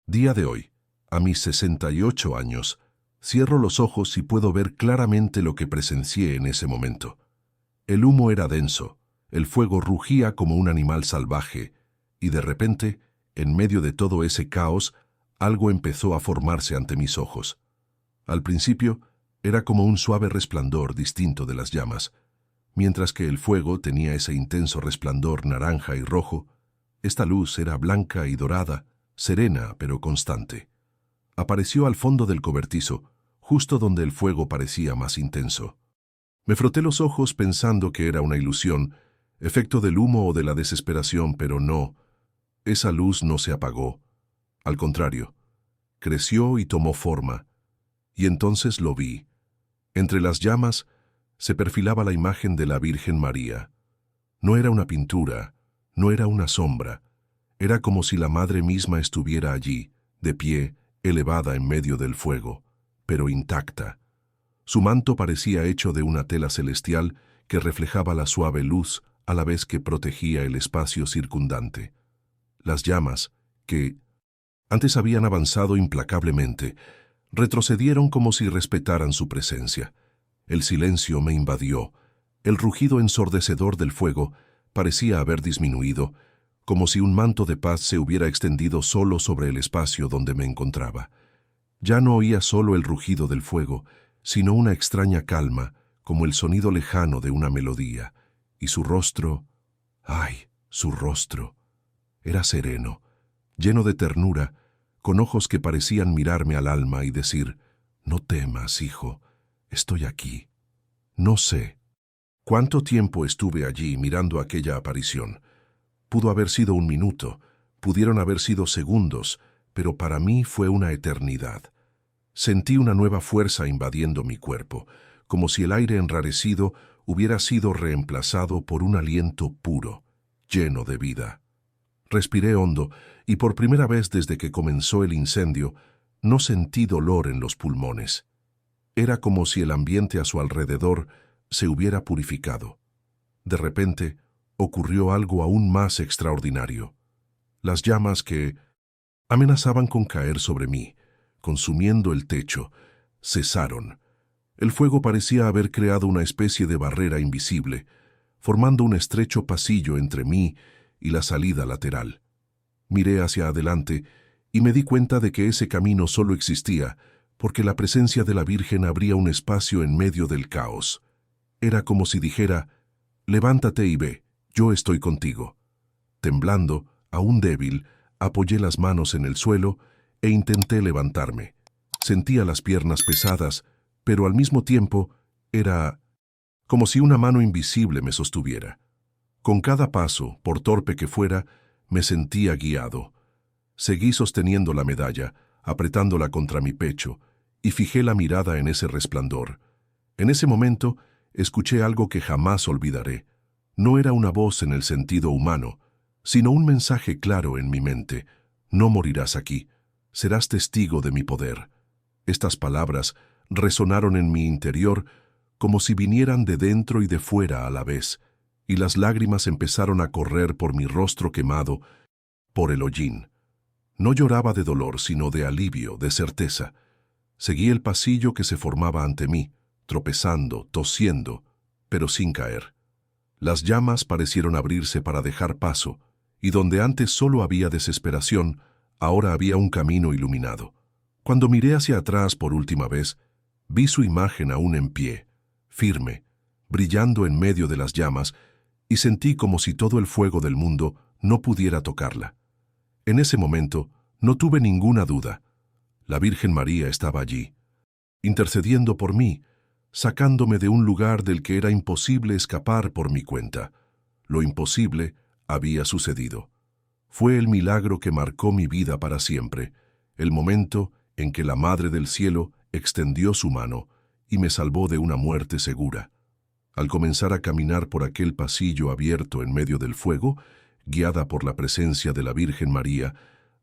día de hoy, a mis 68 años, cierro los ojos y puedo ver claramente lo que presencié en ese momento. El humo era denso, el fuego rugía como un animal salvaje, y de repente, en medio de todo ese caos, algo empezó a formarse ante mis ojos. Al principio, era como un suave resplandor distinto de las llamas. Mientras que el fuego tenía ese intenso resplandor naranja y rojo, esta luz era blanca y dorada, serena pero constante. Apareció al fondo del cobertizo, justo donde el fuego parecía más intenso. Me froté los ojos pensando que era una ilusión, efecto del humo o de la desesperación, pero no. Esa luz no se apagó. Al contrario, creció y tomó forma. Y entonces lo vi. Entre las llamas se perfilaba la imagen de la Virgen María. No era una pintura, no era una sombra. Era como si la Madre misma estuviera allí, de pie, elevada en medio del fuego, pero intacta. Su manto parecía hecho de una tela celestial que reflejaba la suave luz a la vez que protegía el espacio circundante. Las llamas, que antes habían avanzado implacablemente, retrocedieron como si respetaran su presencia. El silencio me invadió. El rugido ensordecedor del fuego parecía haber disminuido, como si un manto de paz se hubiera extendido solo sobre el espacio donde me encontraba. Ya no oía solo el rugido del fuego, sino una extraña calma, como el sonido lejano de una melodía. Y su rostro, ¡ay! Su rostro era sereno, lleno de ternura, con ojos que parecían mirarme al alma y decir, «No temas, hijo, estoy aquí». No sé cuánto tiempo estuve allí mirando aquella aparición. Pudo haber sido un minuto, pudieron haber sido segundos, pero para mí fue una eternidad. Sentí una nueva fuerza invadiendo mi cuerpo, como si el aire enrarecido hubiera sido reemplazado por un aliento puro, lleno de vida. Respiré hondo y por primera vez desde que comenzó el incendio, no sentí dolor en los pulmones. Era como si el ambiente a su alrededor se hubiera purificado. De repente, ocurrió algo aún más extraordinario. Las llamas que amenazaban con caer sobre mí, consumiendo el techo, cesaron. El fuego parecía haber creado una especie de barrera invisible, formando un estrecho pasillo entre mí y la salida lateral. Miré hacia adelante y me di cuenta de que ese camino solo existía porque la presencia de la Virgen abría un espacio en medio del caos. Era como si dijera, «Levántate y ve, yo estoy contigo». Temblando, aún débil, apoyé las manos en el suelo e intenté levantarme. Sentía las piernas pesadas, pero al mismo tiempo era como si una mano invisible me sostuviera. Con cada paso, por torpe que fuera, me sentía guiado. Seguí sosteniendo la medalla, apretándola contra mi pecho, y fijé la mirada en ese resplandor. En ese momento, escuché algo que jamás olvidaré. No era una voz en el sentido humano, sino un mensaje claro en mi mente. No morirás aquí. Serás testigo de mi poder. Estas palabras resonaron en mi interior como si vinieran de dentro y de fuera a la vez, y las lágrimas empezaron a correr por mi rostro quemado, por el hollín. No lloraba de dolor, sino de alivio, de certeza. Seguí el pasillo que se formaba ante mí, tropezando, tosiendo, pero sin caer. Las llamas parecieron abrirse para dejar paso, y donde antes solo había desesperación, ahora había un camino iluminado. Cuando miré hacia atrás por última vez, vi su imagen aún en pie, firme, brillando en medio de las llamas, y sentí como si todo el fuego del mundo no pudiera tocarla. En ese momento no tuve ninguna duda. La Virgen María estaba allí, intercediendo por mí, sacándome de un lugar del que era imposible escapar por mi cuenta. Lo imposible había sucedido. Fue el milagro que marcó mi vida para siempre, el momento en que la Madre del Cielo extendió su mano y me salvó de una muerte segura. Al comenzar a caminar por aquel pasillo abierto en medio del fuego, guiada por la presencia de la Virgen María,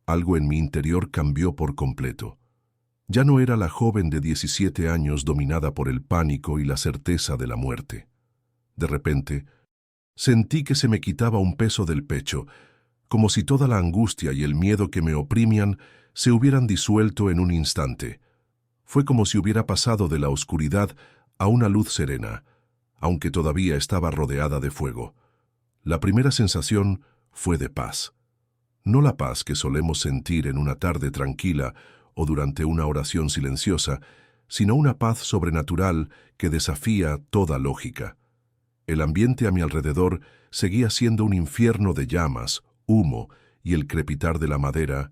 algo en mi interior cambió por completo. Ya no era la joven de 17 años dominada por el pánico y la certeza de la muerte. De repente, sentí que se me quitaba un peso del pecho, como si toda la angustia y el miedo que me oprimían se hubieran disuelto en un instante. Fue como si hubiera pasado de la oscuridad a una luz serena, aunque todavía estaba rodeada de fuego. La primera sensación fue de paz. No la paz que solemos sentir en una tarde tranquila o durante una oración silenciosa, sino una paz sobrenatural que desafía toda lógica. El ambiente a mi alrededor seguía siendo un infierno de llamas, humo y el crepitar de la madera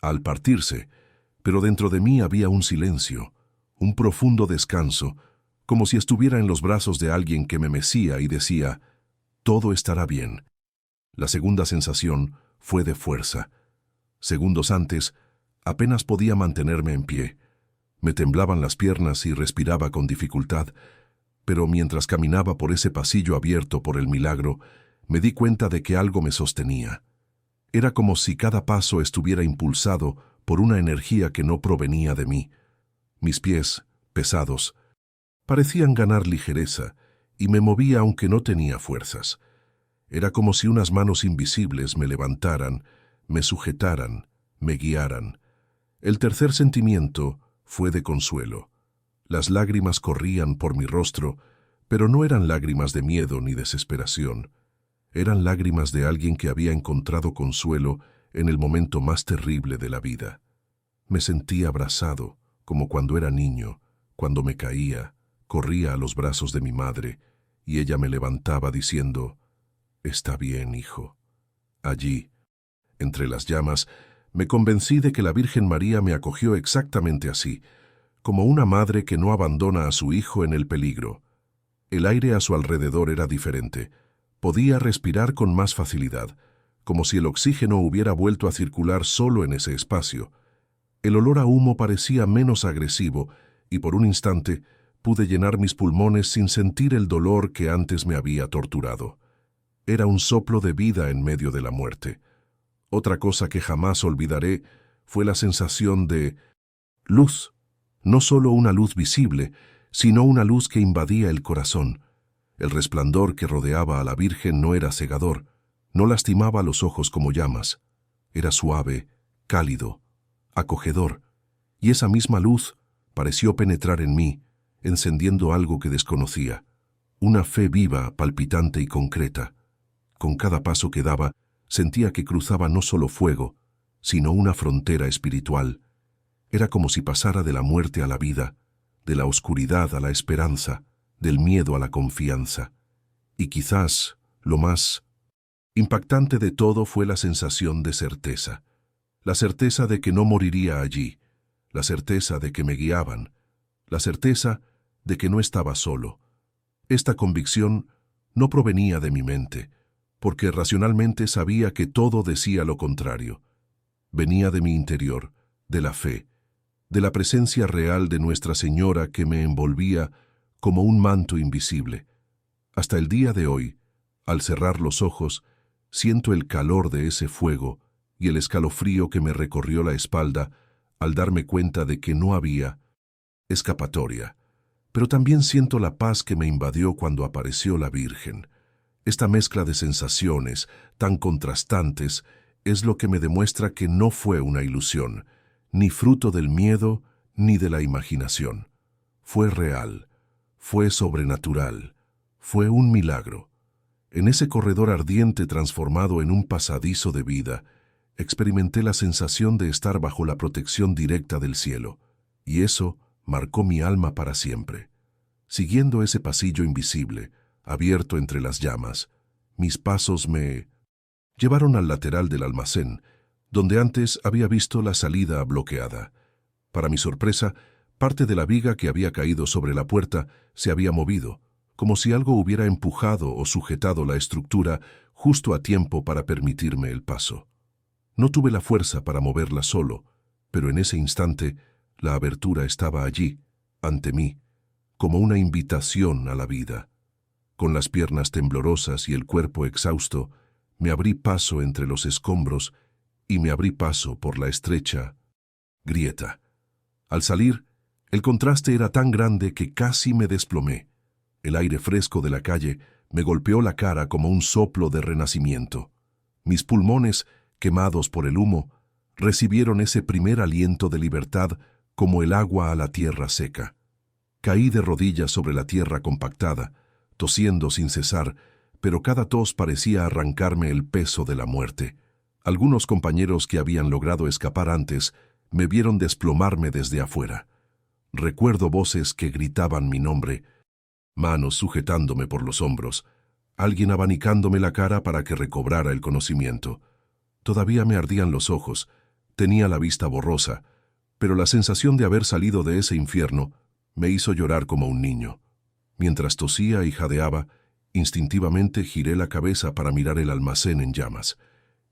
al partirse, pero dentro de mí había un silencio, un profundo descanso, como si estuviera en los brazos de alguien que me mecía y decía, «Todo estará bien». La segunda sensación fue de fuerza. Segundos antes, apenas podía mantenerme en pie. Me temblaban las piernas y respiraba con dificultad, pero mientras caminaba por ese pasillo abierto por el milagro, me di cuenta de que algo me sostenía. Era como si cada paso estuviera impulsado por una energía que no provenía de mí. Mis pies, pesados, parecían ganar ligereza y me movía aunque no tenía fuerzas. Era como si unas manos invisibles me levantaran, me sujetaran, me guiaran. El tercer sentimiento fue de consuelo. Las lágrimas corrían por mi rostro, pero no eran lágrimas de miedo ni desesperación. Eran lágrimas de alguien que había encontrado consuelo en el momento más terrible de la vida. Me sentí abrazado, como cuando era niño, cuando me caía, corría a los brazos de mi madre, y ella me levantaba diciendo, «Está bien, hijo». Allí, entre las llamas, me convencí de que la Virgen María me acogió exactamente así, como una madre que no abandona a su hijo en el peligro. El aire a su alrededor era diferente. Podía respirar con más facilidad, como si el oxígeno hubiera vuelto a circular solo en ese espacio. El olor a humo parecía menos agresivo y por un instante pude llenar mis pulmones sin sentir el dolor que antes me había torturado. Era un soplo de vida en medio de la muerte. Otra cosa que jamás olvidaré fue la sensación de luz, no solo una luz visible, sino una luz que invadía el corazón. El resplandor que rodeaba a la Virgen no era cegador, no lastimaba los ojos como llamas. Era suave, cálido, acogedor, y esa misma luz pareció penetrar en mí, encendiendo algo que desconocía, una fe viva, palpitante y concreta. Con cada paso que daba, sentía que cruzaba no solo fuego, sino una frontera espiritual. Era como si pasara de la muerte a la vida, de la oscuridad a la esperanza, del miedo a la confianza. Y quizás lo más impactante de todo fue la sensación de certeza. La certeza de que no moriría allí, la certeza de que me guiaban, la certeza de que no estaba solo. Esta convicción no provenía de mi mente, porque racionalmente sabía que todo decía lo contrario. Venía de mi interior, de la fe, de la presencia real de Nuestra Señora que me envolvía como un manto invisible. Hasta el día de hoy, al cerrar los ojos, siento el calor de ese fuego y el escalofrío que me recorrió la espalda al darme cuenta de que no había escapatoria. Pero también siento la paz que me invadió cuando apareció la Virgen. Esta mezcla de sensaciones tan contrastantes es lo que me demuestra que no fue una ilusión, ni fruto del miedo ni de la imaginación. Fue real, fue sobrenatural, fue un milagro. En ese corredor ardiente transformado en un pasadizo de vida, experimenté la sensación de estar bajo la protección directa del cielo, y eso marcó mi alma para siempre. Siguiendo ese pasillo invisible, abierto entre las llamas, mis pasos me llevaron al lateral del almacén, donde antes había visto la salida bloqueada. Para mi sorpresa, parte de la viga que había caído sobre la puerta se había movido, como si algo hubiera empujado o sujetado la estructura justo a tiempo para permitirme el paso. No tuve la fuerza para moverla solo, pero en ese instante la abertura estaba allí, ante mí, como una invitación a la vida. Con las piernas temblorosas y el cuerpo exhausto, me abrí paso entre los escombros y me abrí paso por la estrecha grieta. Al salir, el contraste era tan grande que casi me desplomé. El aire fresco de la calle me golpeó la cara como un soplo de renacimiento. Mis pulmones, quemados por el humo, recibieron ese primer aliento de libertad como el agua a la tierra seca. Caí de rodillas sobre la tierra compactada, tosiendo sin cesar, pero cada tos parecía arrancarme el peso de la muerte. Algunos compañeros que habían logrado escapar antes me vieron desplomarme desde afuera. Recuerdo voces que gritaban mi nombre, manos sujetándome por los hombros, alguien abanicándome la cara para que recobrara el conocimiento. Todavía me ardían los ojos, tenía la vista borrosa, pero la sensación de haber salido de ese infierno me hizo llorar como un niño. Mientras tosía y jadeaba, instintivamente giré la cabeza para mirar el almacén en llamas.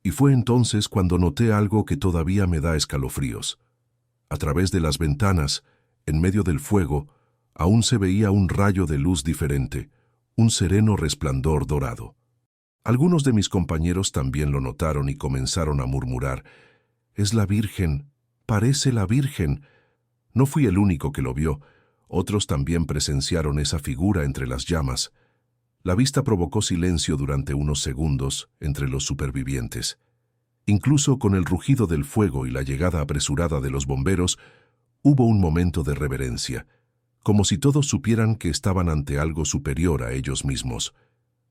Y fue entonces cuando noté algo que todavía me da escalofríos. A través de las ventanas, en medio del fuego, aún se veía un rayo de luz diferente, un sereno resplandor dorado. Algunos de mis compañeros también lo notaron y comenzaron a murmurar: «Es la Virgen, parece la Virgen». No fui el único que lo vio. Otros también presenciaron esa figura entre las llamas. La vista provocó silencio durante unos segundos entre los supervivientes. Incluso con el rugido del fuego y la llegada apresurada de los bomberos, hubo un momento de reverencia, como si todos supieran que estaban ante algo superior a ellos mismos.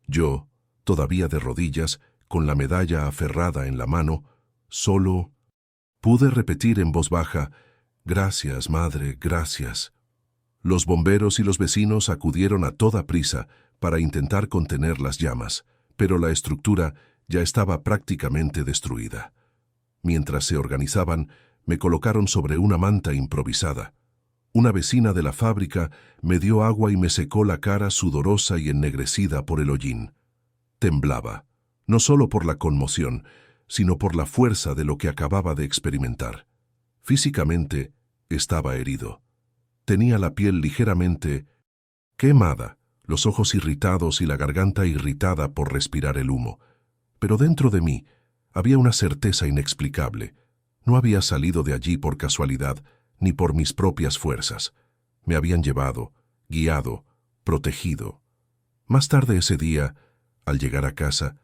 Yo, todavía de rodillas, con la medalla aferrada en la mano, solo pude repetir en voz baja: «Gracias, Madre, gracias». Los bomberos y los vecinos acudieron a toda prisa para intentar contener las llamas, pero la estructura ya estaba prácticamente destruida. Mientras se organizaban, me colocaron sobre una manta improvisada. Una vecina de la fábrica me dio agua y me secó la cara sudorosa y ennegrecida por el hollín. Temblaba, no solo por la conmoción, sino por la fuerza de lo que acababa de experimentar. Físicamente, estaba herido. Tenía la piel ligeramente quemada, los ojos irritados y la garganta irritada por respirar el humo. Pero dentro de mí había una certeza inexplicable. No había salido de allí por casualidad, ni por mis propias fuerzas. Me habían llevado, guiado, protegido. Más tarde ese día, al llegar a casa,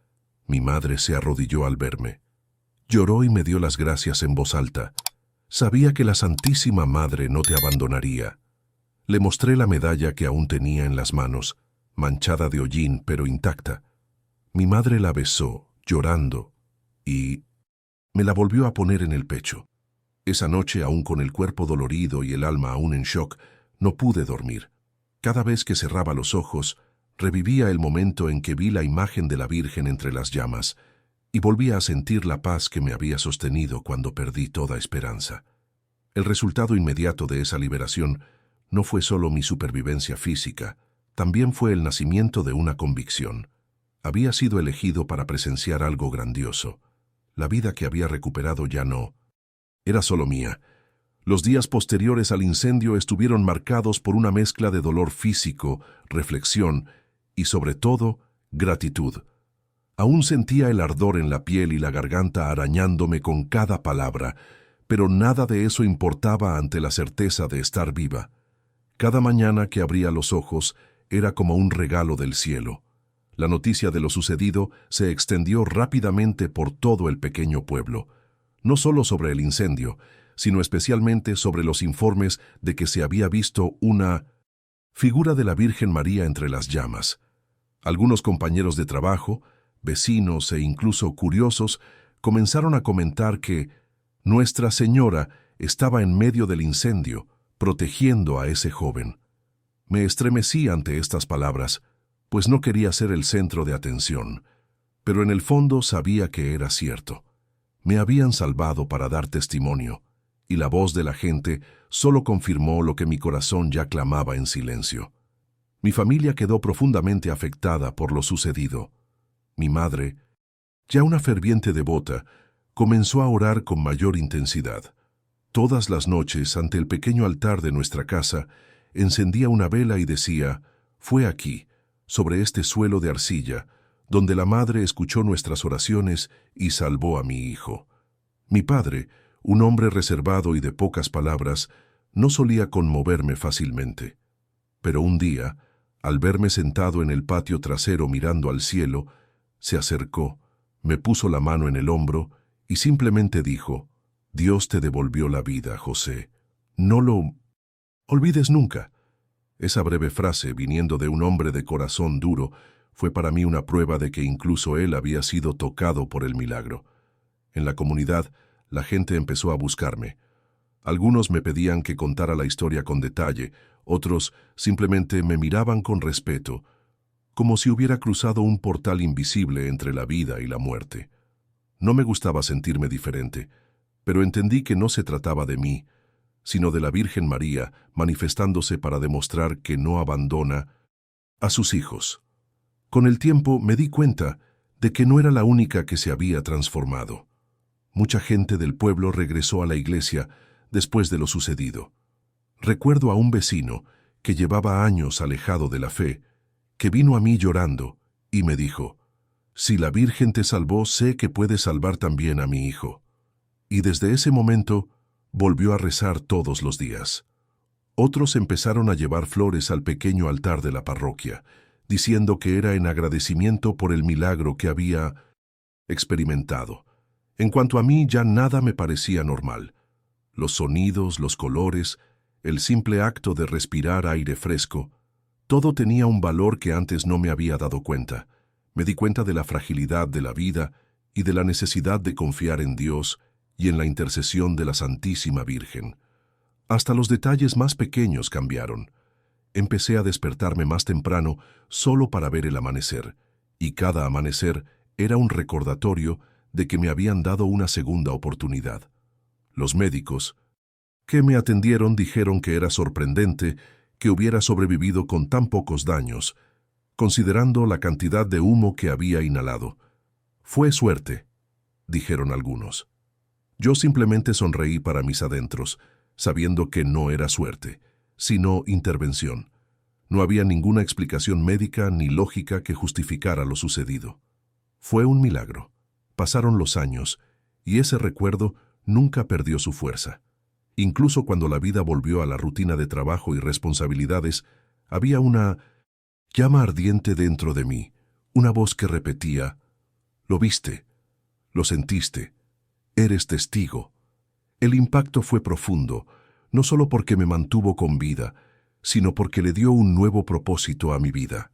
mi madre se arrodilló al verme. Lloró y me dio las gracias en voz alta. Sabía que la Santísima Madre no te abandonaría. Le mostré la medalla que aún tenía en las manos, manchada de hollín pero intacta. Mi madre la besó, llorando, y me la volvió a poner en el pecho. Esa noche, aún con el cuerpo dolorido y el alma aún en shock, no pude dormir. Cada vez que cerraba los ojos, revivía el momento en que vi la imagen de la Virgen entre las llamas, y volvía a sentir la paz que me había sostenido cuando perdí toda esperanza. El resultado inmediato de esa liberación no fue solo mi supervivencia física, también fue el nacimiento de una convicción. Había sido elegido para presenciar algo grandioso. La vida que había recuperado ya no era solo mía. Los días posteriores al incendio estuvieron marcados por una mezcla de dolor físico, reflexión y, sobre todo, gratitud. Aún sentía el ardor en la piel y la garganta arañándome con cada palabra, pero nada de eso importaba ante la certeza de estar viva. Cada mañana que abría los ojos era como un regalo del cielo. La noticia de lo sucedido se extendió rápidamente por todo el pequeño pueblo, no solo sobre el incendio, sino especialmente sobre los informes de que se había visto una figura de la Virgen María entre las llamas. Algunos compañeros de trabajo, vecinos e incluso curiosos comenzaron a comentar que Nuestra Señora estaba en medio del incendio, protegiendo a ese joven. Me estremecí ante estas palabras, pues no quería ser el centro de atención, pero en el fondo sabía que era cierto. Me habían salvado para dar testimonio, y la voz de la gente solo confirmó lo que mi corazón ya clamaba en silencio. Mi familia quedó profundamente afectada por lo sucedido. Mi madre, ya una ferviente devota, comenzó a orar con mayor intensidad. Todas las noches, ante el pequeño altar de nuestra casa, encendía una vela y decía: «Fue aquí, sobre este suelo de arcilla, donde la Madre escuchó nuestras oraciones y salvó a mi hijo». Mi padre, un hombre reservado y de pocas palabras, no solía conmoverme fácilmente. Pero un día, al verme sentado en el patio trasero mirando al cielo, se acercó, me puso la mano en el hombro y simplemente dijo: «Dios te devolvió la vida, José. No lo olvides nunca». Esa breve frase, viniendo de un hombre de corazón duro, fue para mí una prueba de que incluso él había sido tocado por el milagro. En la comunidad, la gente empezó a buscarme. Algunos me pedían que contara la historia con detalle, otros simplemente me miraban con respeto, como si hubiera cruzado un portal invisible entre la vida y la muerte. No me gustaba sentirme diferente, pero entendí que no se trataba de mí, sino de la Virgen María manifestándose para demostrar que no abandona a sus hijos. Con el tiempo me di cuenta de que no era la única que se había transformado. Mucha gente del pueblo regresó a la iglesia después de lo sucedido. Recuerdo a un vecino que llevaba años alejado de la fe, que vino a mí llorando y me dijo: «Si la Virgen te salvó, sé que puede salvar también a mi hijo». Y desde ese momento volvió a rezar todos los días. Otros empezaron a llevar flores al pequeño altar de la parroquia, diciendo que era en agradecimiento por el milagro que había experimentado. En cuanto a mí, ya nada me parecía normal. Los sonidos, los colores, el simple acto de respirar aire fresco, todo tenía un valor que antes no me había dado cuenta. Me di cuenta de la fragilidad de la vida y de la necesidad de confiar en Dios y en la intercesión de la Santísima Virgen. Hasta los detalles más pequeños cambiaron. Empecé a despertarme más temprano solo para ver el amanecer, y cada amanecer era un recordatorio de que me habían dado una segunda oportunidad. Los médicos que me atendieron dijeron que era sorprendente que hubiera sobrevivido con tan pocos daños, considerando la cantidad de humo que había inhalado. «Fue suerte», dijeron algunos. Yo simplemente sonreí para mis adentros, sabiendo que no era suerte, sino intervención. No había ninguna explicación médica ni lógica que justificara lo sucedido. Fue un milagro. Pasaron los años, y ese recuerdo nunca perdió su fuerza. Incluso cuando la vida volvió a la rutina de trabajo y responsabilidades, había una llama ardiente dentro de mí, una voz que repetía: «Lo viste, lo sentiste, eres testigo». El impacto fue profundo, no solo porque me mantuvo con vida, sino porque le dio un nuevo propósito a mi vida.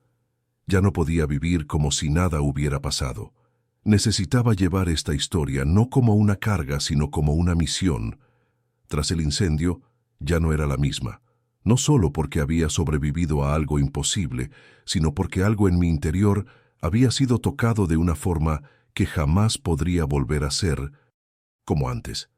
Ya no podía vivir como si nada hubiera pasado. Necesitaba llevar esta historia no como una carga, sino como una misión. Tras el incendio, ya no era la misma. No solo porque había sobrevivido a algo imposible, sino porque algo en mi interior había sido tocado de una forma que jamás podría volver a ser como antes.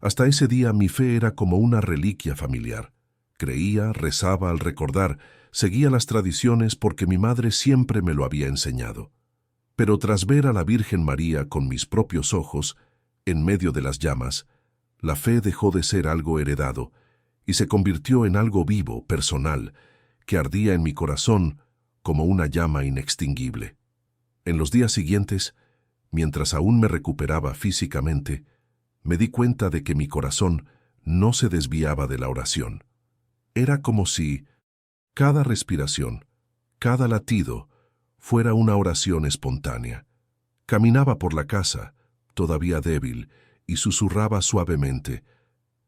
Hasta ese día mi fe era como una reliquia familiar. Creía, rezaba al recordar, seguía las tradiciones porque mi madre siempre me lo había enseñado. Pero tras ver a la Virgen María con mis propios ojos, en medio de las llamas, la fe dejó de ser algo heredado y se convirtió en algo vivo, personal, que ardía en mi corazón como una llama inextinguible. En los días siguientes, mientras aún me recuperaba físicamente, me di cuenta de que mi corazón no se desviaba de la oración. Era como si cada respiración, cada latido, fuera una oración espontánea. Caminaba por la casa, todavía débil, y susurraba suavemente: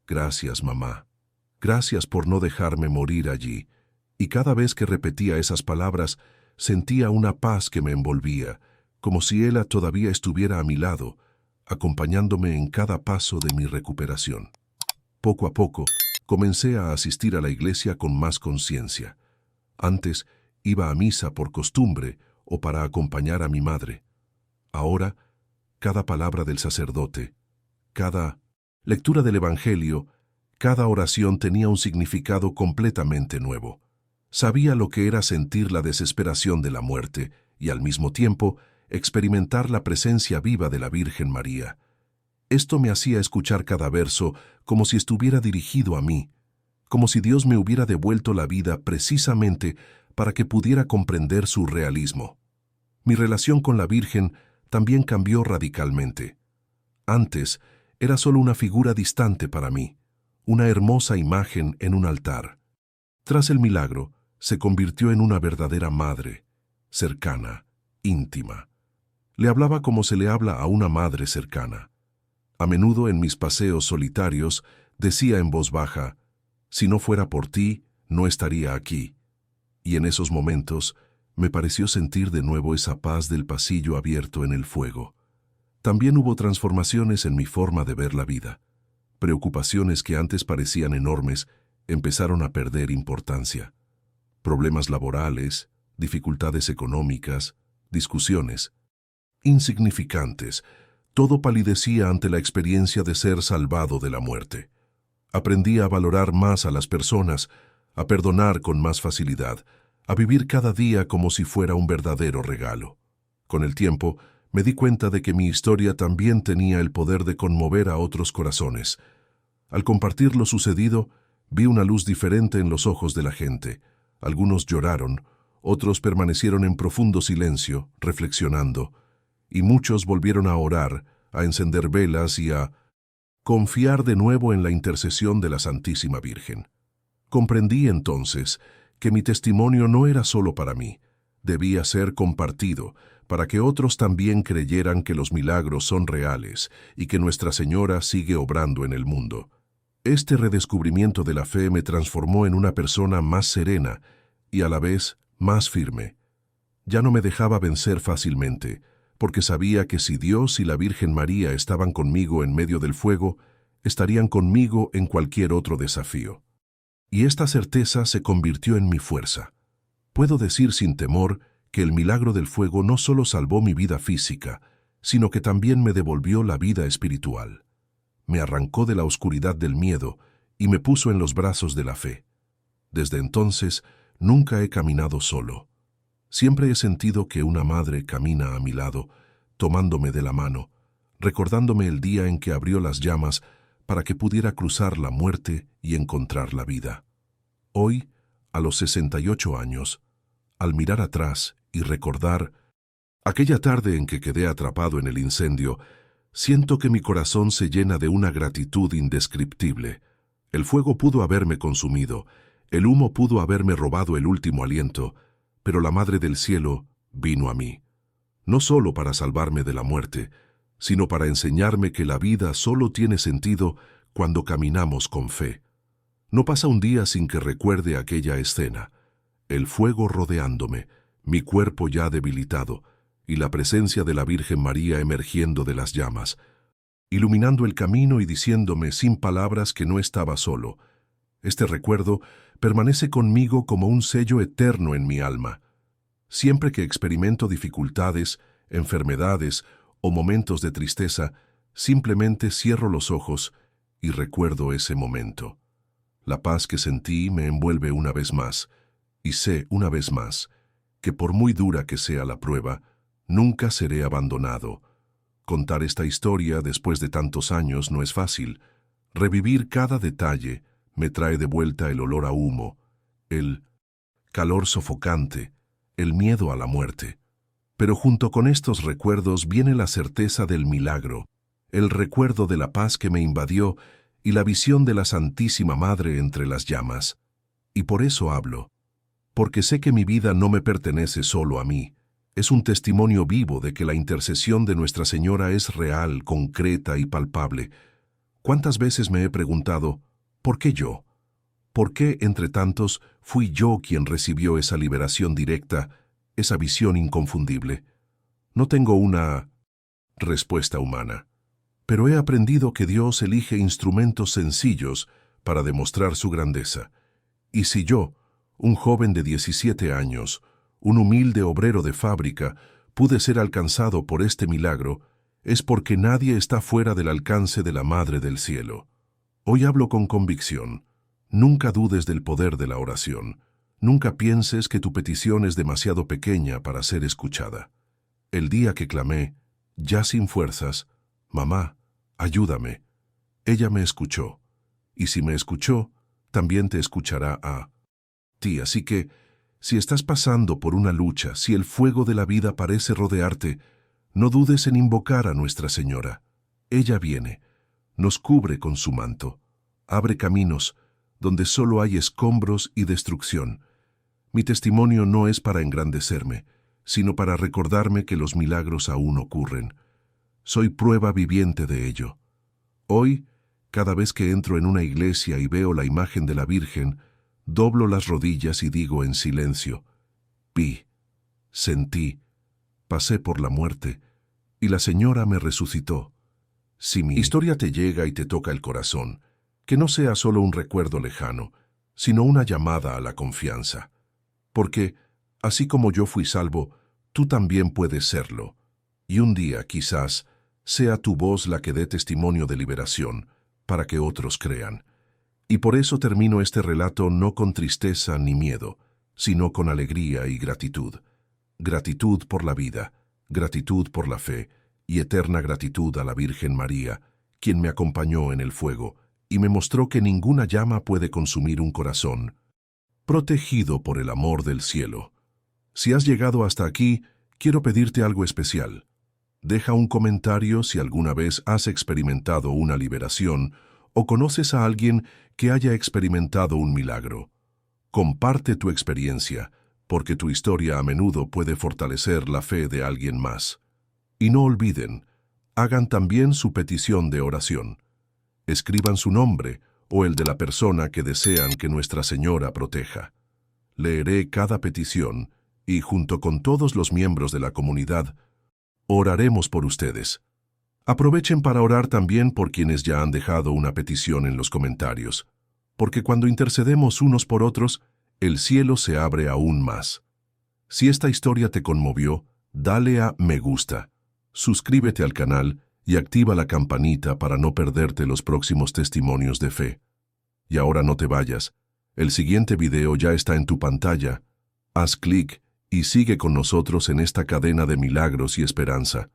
«Gracias, mamá. Gracias por no dejarme morir allí». Y cada vez que repetía esas palabras, sentía una paz que me envolvía, como si ella todavía estuviera a mi lado, acompañándome en cada paso de mi recuperación. Poco a poco, comencé a asistir a la iglesia con más conciencia. Antes, iba a misa por costumbre o para acompañar a mi madre. Ahora, cada palabra del sacerdote, cada lectura del Evangelio, cada oración tenía un significado completamente nuevo. Sabía lo que era sentir la desesperación de la muerte y, al mismo tiempo, experimentar la presencia viva de la Virgen María. Esto me hacía escuchar cada verso como si estuviera dirigido a mí, como si Dios me hubiera devuelto la vida precisamente para que pudiera comprender su realismo. Mi relación con la Virgen también cambió radicalmente. Antes, era solo una figura distante para mí, una hermosa imagen en un altar. Tras el milagro, se convirtió en una verdadera madre, cercana, íntima. Le hablaba como se le habla a una madre cercana. A menudo en mis paseos solitarios decía en voz baja: «Si no fuera por ti, no estaría aquí». Y en esos momentos me pareció sentir de nuevo esa paz del pasillo abierto en el fuego. También hubo transformaciones en mi forma de ver la vida. Preocupaciones que antes parecían enormes empezaron a perder importancia. Problemas laborales, dificultades económicas, discusiones. Insignificantes, todo palidecía ante la experiencia de ser salvado de la muerte. Aprendí a valorar más a las personas, a perdonar con más facilidad, a vivir cada día como si fuera un verdadero regalo. Con el tiempo, me di cuenta de que mi historia también tenía el poder de conmover a otros corazones. Al compartir lo sucedido, vi una luz diferente en los ojos de la gente. Algunos lloraron, otros permanecieron en profundo silencio, reflexionando, y muchos volvieron a orar, a encender velas y a confiar de nuevo en la intercesión de la Santísima Virgen. Comprendí entonces que mi testimonio no era solo para mí, debía ser compartido para que otros también creyeran que los milagros son reales y que Nuestra Señora sigue obrando en el mundo. Este redescubrimiento de la fe me transformó en una persona más serena y a la vez más firme. Ya no me dejaba vencer fácilmente, porque sabía que si Dios y la Virgen María estaban conmigo en medio del fuego, estarían conmigo en cualquier otro desafío. Y esta certeza se convirtió en mi fuerza. Puedo decir sin temor que el milagro del fuego no solo salvó mi vida física, sino que también me devolvió la vida espiritual. Me arrancó de la oscuridad del miedo y me puso en los brazos de la fe. Desde entonces, nunca he caminado solo. Siempre he sentido que una madre camina a mi lado, tomándome de la mano, recordándome el día en que abrió las llamas para que pudiera cruzar la muerte y encontrar la vida. Hoy, a los 68 años, al mirar atrás y recordar aquella tarde en que quedé atrapado en el incendio, siento que mi corazón se llena de una gratitud indescriptible. El fuego pudo haberme consumido, el humo pudo haberme robado el último aliento, pero la Madre del Cielo vino a mí, no solo para salvarme de la muerte, sino para enseñarme que la vida solo tiene sentido cuando caminamos con fe. No pasa un día sin que recuerde aquella escena, el fuego rodeándome, mi cuerpo ya debilitado, y la presencia de la Virgen María emergiendo de las llamas, iluminando el camino y diciéndome sin palabras que no estaba solo. Este recuerdo permanece conmigo como un sello eterno en mi alma. Siempre que experimento dificultades, enfermedades o momentos de tristeza, simplemente cierro los ojos y recuerdo ese momento. La paz que sentí me envuelve una vez más, y sé una vez más que por muy dura que sea la prueba, nunca seré abandonado. Contar esta historia después de tantos años no es fácil. Revivir cada detalle me trae de vuelta el olor a humo, el calor sofocante, el miedo a la muerte. Pero junto con estos recuerdos viene la certeza del milagro, el recuerdo de la paz que me invadió y la visión de la Santísima Madre entre las llamas. Y por eso hablo, porque sé que mi vida no me pertenece solo a mí. Es un testimonio vivo de que la intercesión de Nuestra Señora es real, concreta y palpable. ¿Cuántas veces me he preguntado, ¿por qué yo? ¿Por qué, entre tantos, fui yo quien recibió esa liberación directa, esa visión inconfundible? No tengo una respuesta humana, pero he aprendido que Dios elige instrumentos sencillos para demostrar su grandeza. Y si yo, un joven de 17 años, un humilde obrero de fábrica, pude ser alcanzado por este milagro, es porque nadie está fuera del alcance de la Madre del Cielo. Hoy hablo con convicción. Nunca dudes del poder de la oración. Nunca pienses que tu petición es demasiado pequeña para ser escuchada. El día que clamé, ya sin fuerzas, «Mamá, ayúdame», ella me escuchó. Y si me escuchó, también te escuchará a ti. Así que, si estás pasando por una lucha, si el fuego de la vida parece rodearte, no dudes en invocar a Nuestra Señora. Ella viene, nos cubre con su manto, abre caminos donde solo hay escombros y destrucción. Mi testimonio no es para engrandecerme, sino para recordarme que los milagros aún ocurren. Soy prueba viviente de ello. Hoy, cada vez que entro en una iglesia y veo la imagen de la Virgen, doblo las rodillas y digo en silencio, vi, sentí, pasé por la muerte, y la Señora me resucitó. Si mi historia te llega y te toca el corazón, que no sea solo un recuerdo lejano, sino una llamada a la confianza. Porque, así como yo fui salvo, tú también puedes serlo. Y un día, quizás, sea tu voz la que dé testimonio de liberación, para que otros crean. Y por eso termino este relato no con tristeza ni miedo, sino con alegría y gratitud. Gratitud por la vida, gratitud por la fe, y eterna gratitud a la Virgen María, quien me acompañó en el fuego, y me mostró que ninguna llama puede consumir un corazón, protegido por el amor del cielo. Si has llegado hasta aquí, quiero pedirte algo especial. Deja un comentario si alguna vez has experimentado una liberación o conoces a alguien que haya experimentado un milagro. Comparte tu experiencia, porque tu historia a menudo puede fortalecer la fe de alguien más. Y no olviden, hagan también su petición de oración. Escriban su nombre o el de la persona que desean que Nuestra Señora proteja. Leeré cada petición y, junto con todos los miembros de la comunidad, oraremos por ustedes. Aprovechen para orar también por quienes ya han dejado una petición en los comentarios, porque cuando intercedemos unos por otros, el cielo se abre aún más. Si esta historia te conmovió, dale a me gusta, suscríbete al canal y activa la campanita para no perderte los próximos testimonios de fe. Y ahora no te vayas, el siguiente video ya está en tu pantalla. Haz clic y sigue con nosotros en esta cadena de milagros y esperanza.